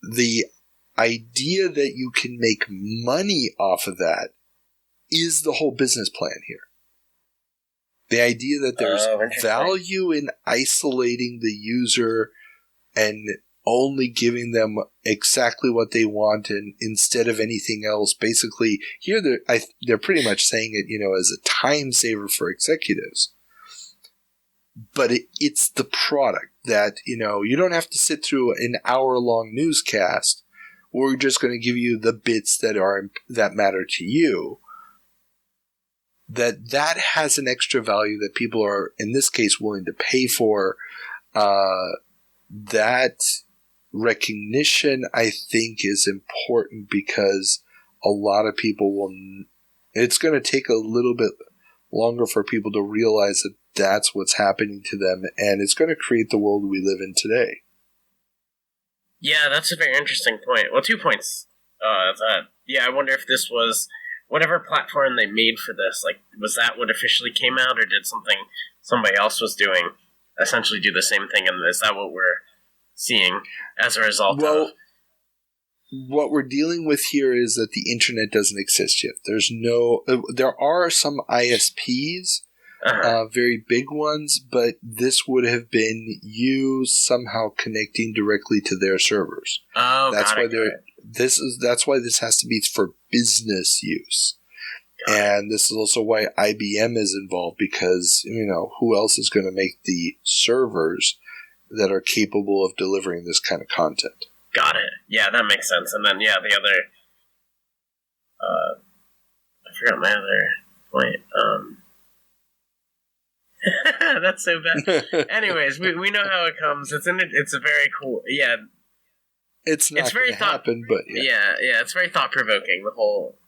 The idea that you can make money off of that is the whole business plan here. The idea that there's value in isolating the user and only giving them exactly what they want and instead of anything else. Basically, here they're pretty much saying it, as a time saver for executives. But it's the product that, you don't have to sit through an hour-long newscast. We're just going to give you the bits that matter to you. That has an extra value that people are, in this case, willing to pay for. That recognition, I think, is important because a lot of people it's going to take a little bit longer for people to realize that that's what's happening to them, and it's going to create the world we live in today. Yeah, that's a very interesting point. Well, 2 points. I wonder if this was whatever platform they made for this, was that what officially came out, or did somebody else was doing essentially do the same thing, and is that what we're seeing as a result of? What we're dealing with here is that the internet doesn't exist yet. There are some ISPs, very big ones, but this would have been you somehow connecting directly to their servers. Oh, that's why this has to be for business use. And this is also why IBM is involved, because, who else is going to make the servers that are capable of delivering this kind of content? Got it. Yeah, that makes sense. And then, the other... I forgot my other point. That's so bad. Anyways, we know how it comes. It's a very cool... Yeah. It's not going to happen, but... Yeah, it's very thought-provoking, the whole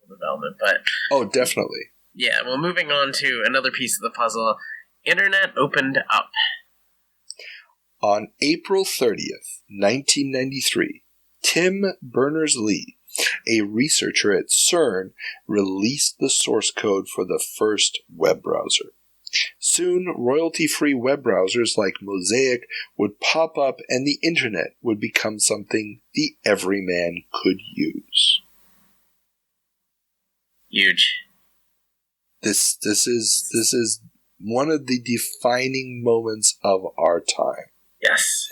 development, but... Oh, definitely. Yeah, well, moving on to another piece of the puzzle. Internet opened up. On April 30th, 1993, Tim Berners-Lee, a researcher at CERN, released the source code for the first web browser. Soon, royalty-free web browsers like Mosaic would pop up and the internet would become something the everyman could use. Huge. This is one of the defining moments of our time. Yes.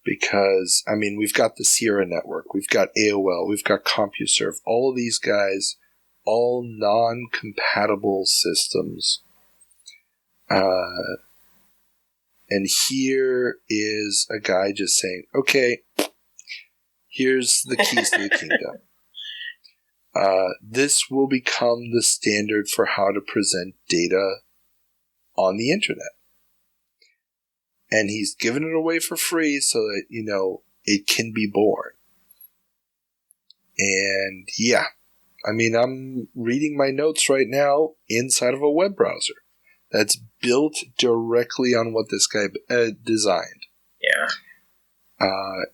Because, we've got the Sierra Network, we've got AOL, we've got CompuServe, all of these guys, all non-compatible systems. And here is a guy just saying, okay, here's the keys to the kingdom. This will become the standard for how to present data on the internet. And he's given it away for free so that, it can be born. And yeah, I'm reading my notes right now inside of a web browser that's built directly on what this guy designed. Yeah.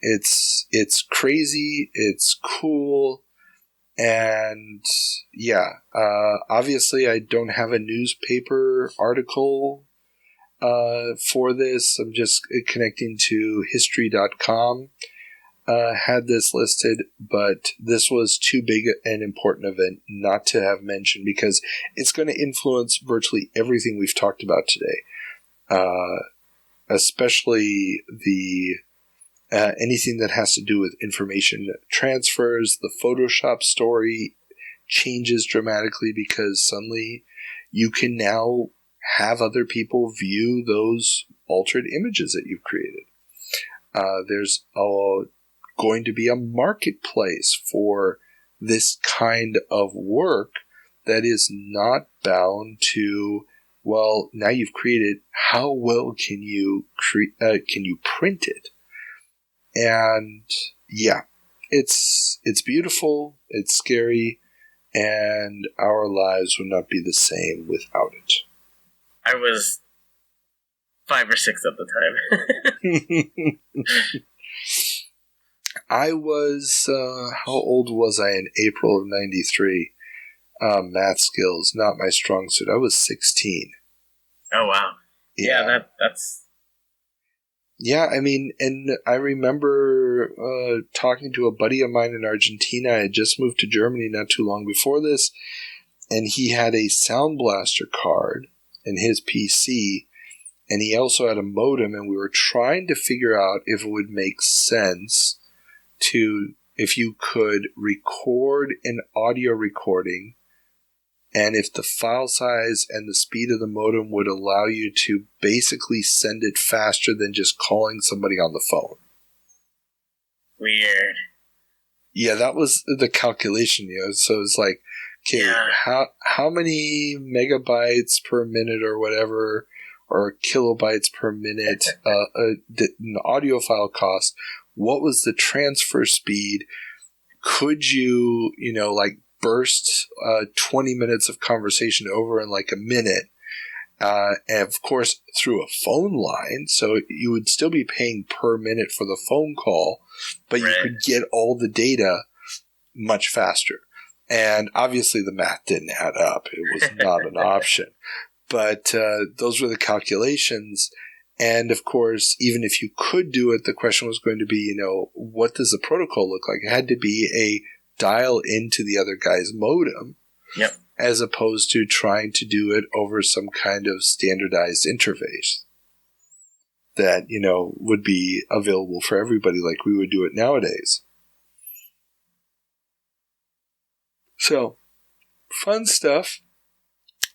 It's crazy. It's cool. And yeah, obviously I don't have a newspaper article for this. I'm just connecting to history.com. Had this listed, but this was too big an important event not to have mentioned because it's going to influence virtually everything we've talked about today. Especially the anything that has to do with information transfers. The Photoshop story changes dramatically because suddenly you can now have other people view those altered images that you've created. There's going to be a marketplace for this kind of work that is not bound to, well, now you've created, how well can you print it? And yeah, it's beautiful, it's scary, and our lives would not be the same without it. I was 5 or 6 at the time. I was, how old was I in April of 93? Math skills, not my strong suit. I was 16. Oh, wow. Yeah, that's... Yeah, I mean, and I remember talking to a buddy of mine in Argentina. I had just moved to Germany not too long before this, and he had a Sound Blaster card in his PC, and he also had a modem, and we were trying to figure out if it would make sense if you could record an audio recording, and if the file size and the speed of the modem would allow you to basically send it faster than just calling somebody on the phone. Weird. Yeah, that was the calculation, So it's like, okay, how many megabytes per minute or whatever, or kilobytes per minute did an audio file cost? What was the transfer speed? Could you, burst 20 minutes of conversation over in like a minute? And of course, through a phone line, so you would still be paying per minute for the phone call, but you could get all the data much faster. And obviously the math didn't add up. It was not an option. But those were the calculations. And of course, even if you could do it, the question was going to be, what does the protocol look like? It had to be a dial into the other guy's modem, as opposed to trying to do it over some kind of standardized interface that, would be available for everybody like we would do it nowadays. So, fun stuff.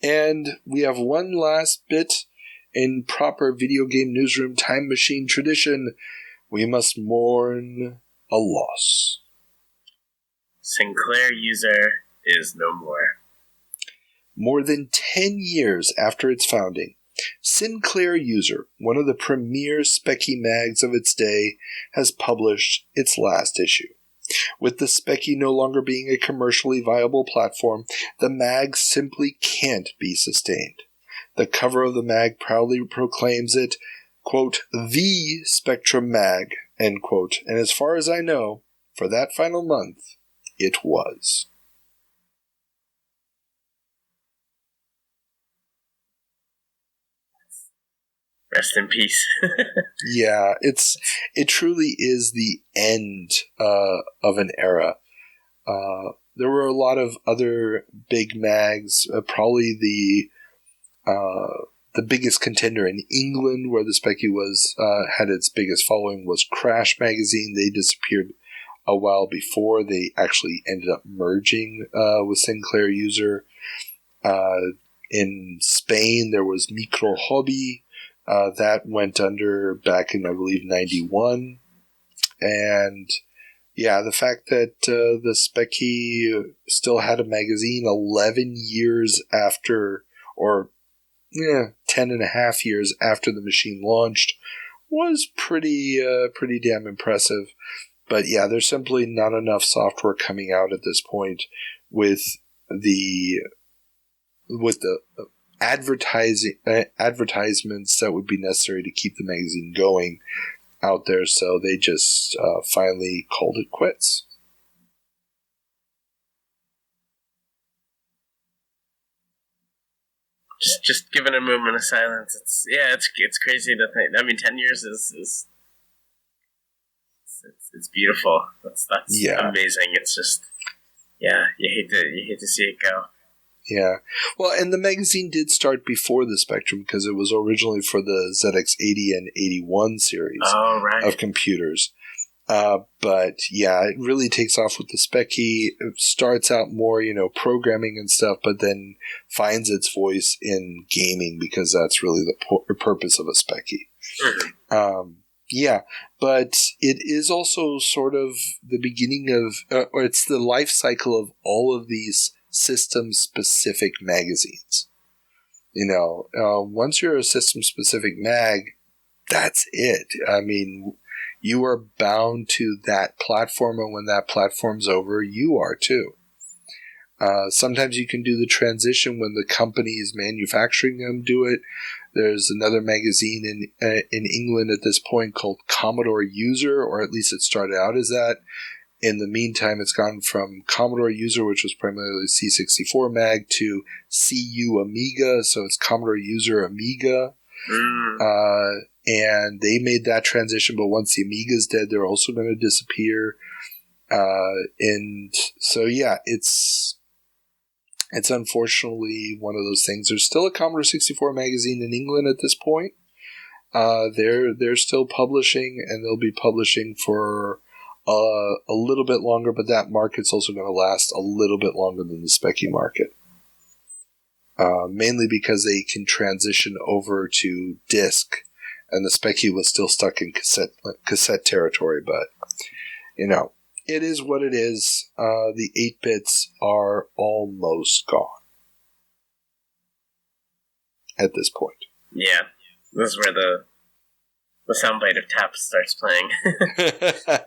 And we have one last bit in proper video game newsroom time machine tradition. We must mourn a loss. Sinclair User is no more. More than 10 years after its founding, Sinclair User, one of the premier Specky mags of its day, has published its last issue. With the Specky no longer being a commercially viable platform, the mag simply can't be sustained. The cover of the mag proudly proclaims it, quote, the Spectrum mag, end quote. And as far as I know, for that final month, it was. Rest in peace. Yeah, it truly is the end of an era. There were a lot of other big mags. Probably the biggest contender in England, where the Specky was had its biggest following, was Crash magazine. They disappeared a while before. They actually ended up merging with Sinclair User. In Spain, there was Micro Hobby. That went under back in, I believe, 91. And yeah, the fact that the Specky still had a magazine 11 years after, or 10 and a half years after the machine launched, was pretty damn impressive. But yeah, there's simply not enough software coming out at this point with the advertisements that would be necessary to keep the magazine going out there, so they just finally called it quits. Just giving a moment of silence. It's crazy to think. I mean, 10 years is it's beautiful. That's amazing. It's just you hate to see it go. Yeah. Well, and the magazine did start before the Spectrum because it was originally for the ZX80 and 81 series of computers. But yeah, it really takes off with the Specky. It starts out more, programming and stuff, but then finds its voice in gaming because that's really the purpose of a Specky. Yeah, but it is also sort of the beginning of, or it's the life cycle of all of these system-specific magazines. Once you're a system-specific mag, that's it. I mean, you are bound to that platform, and when that platform's over, you are too. Sometimes you can do the transition when the company is manufacturing them do it. There's another magazine in England at this point called Commodore User, or at least it started out as that. In the meantime, it's gone from Commodore User, which was primarily C64 mag, to CU Amiga, so it's Commodore User Amiga. And they made that transition, but once the Amiga's dead, they're also going to disappear. And so, yeah, it's unfortunately one of those things. There's still a Commodore 64 magazine in England at this point. They're still publishing, and they'll be publishing for a little bit longer, but that market's also going to last a little bit longer than the Speccy market. Mainly because they can transition over to disc, and the Speccy was still stuck in cassette territory, but, it is what it is. The 8-bits are almost gone at this point. Yeah, this is where the soundbite of Taps starts playing.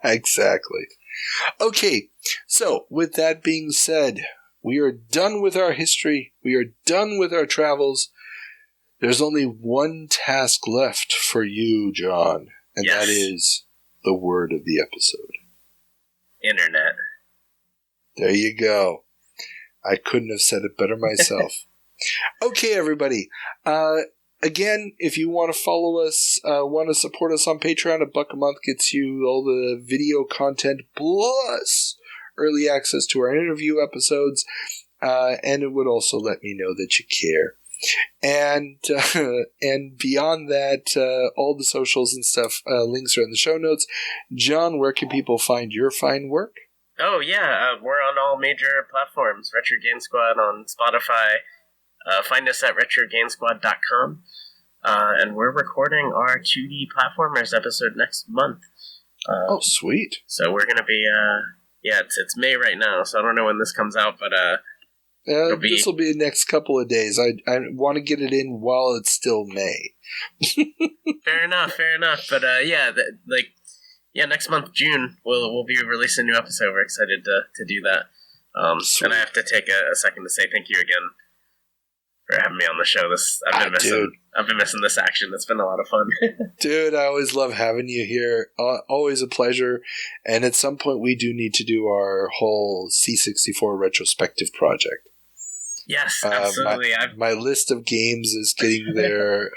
Exactly. Okay, so with that being said, we are done with our history. We are done with our travels. There's only one task left for you, John, and that is the word of the episode. Internet. There you go. I couldn't have said it better myself. Okay, everybody. Again, if you want to follow us, want to support us on Patreon, $1 a month gets you all the video content plus early access to our interview episodes, and it would also let me know that you care. And beyond that, all the socials and stuff, links are in the show notes. John, where can people find your fine work? Oh, yeah, we're on all major platforms. Retro Game Squad on Spotify. Find us at RetroGameSquad.com. And we're recording our 2D Platformers episode next month. Oh, sweet. So we're going to be, it's May right now, so I don't know when this comes out, but this will be the next couple of days. I want to get it in while it's still May. Fair enough. But next month, June, we'll be releasing a new episode. We're excited to do that. And I have to take a second to say thank you again for having me on the show. I've been missing this action. It's been a lot of fun. Dude, I always love having you here. Always a pleasure. And at some point, we do need to do our whole C64 retrospective project. Yes, absolutely. My list of games is getting there.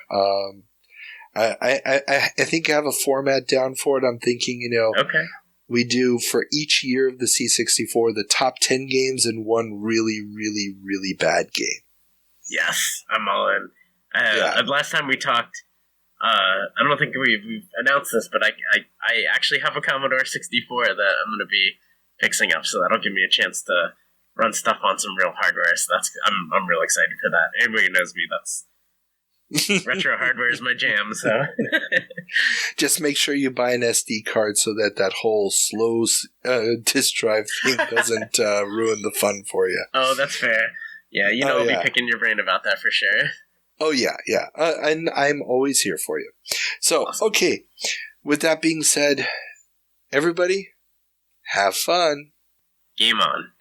I think I have a format down for it. I'm thinking, okay. We do for each year of the C64 the top 10 games and one really, really, really bad game. Yes, I'm all in. Last time we talked, I don't think we've announced this, but I actually have a Commodore 64 that I'm going to be fixing up, so that'll give me a chance to run stuff on some real hardware. So I'm real excited for that. Anybody who knows me, that's retro hardware is my jam. So just make sure you buy an SD card so that whole slow disk drive thing doesn't ruin the fun for you. Oh, that's fair. Yeah, I'll be picking your brain about that for sure. Oh, yeah. And I'm always here for you. So, awesome. Okay. With that being said, everybody, have fun. Game on.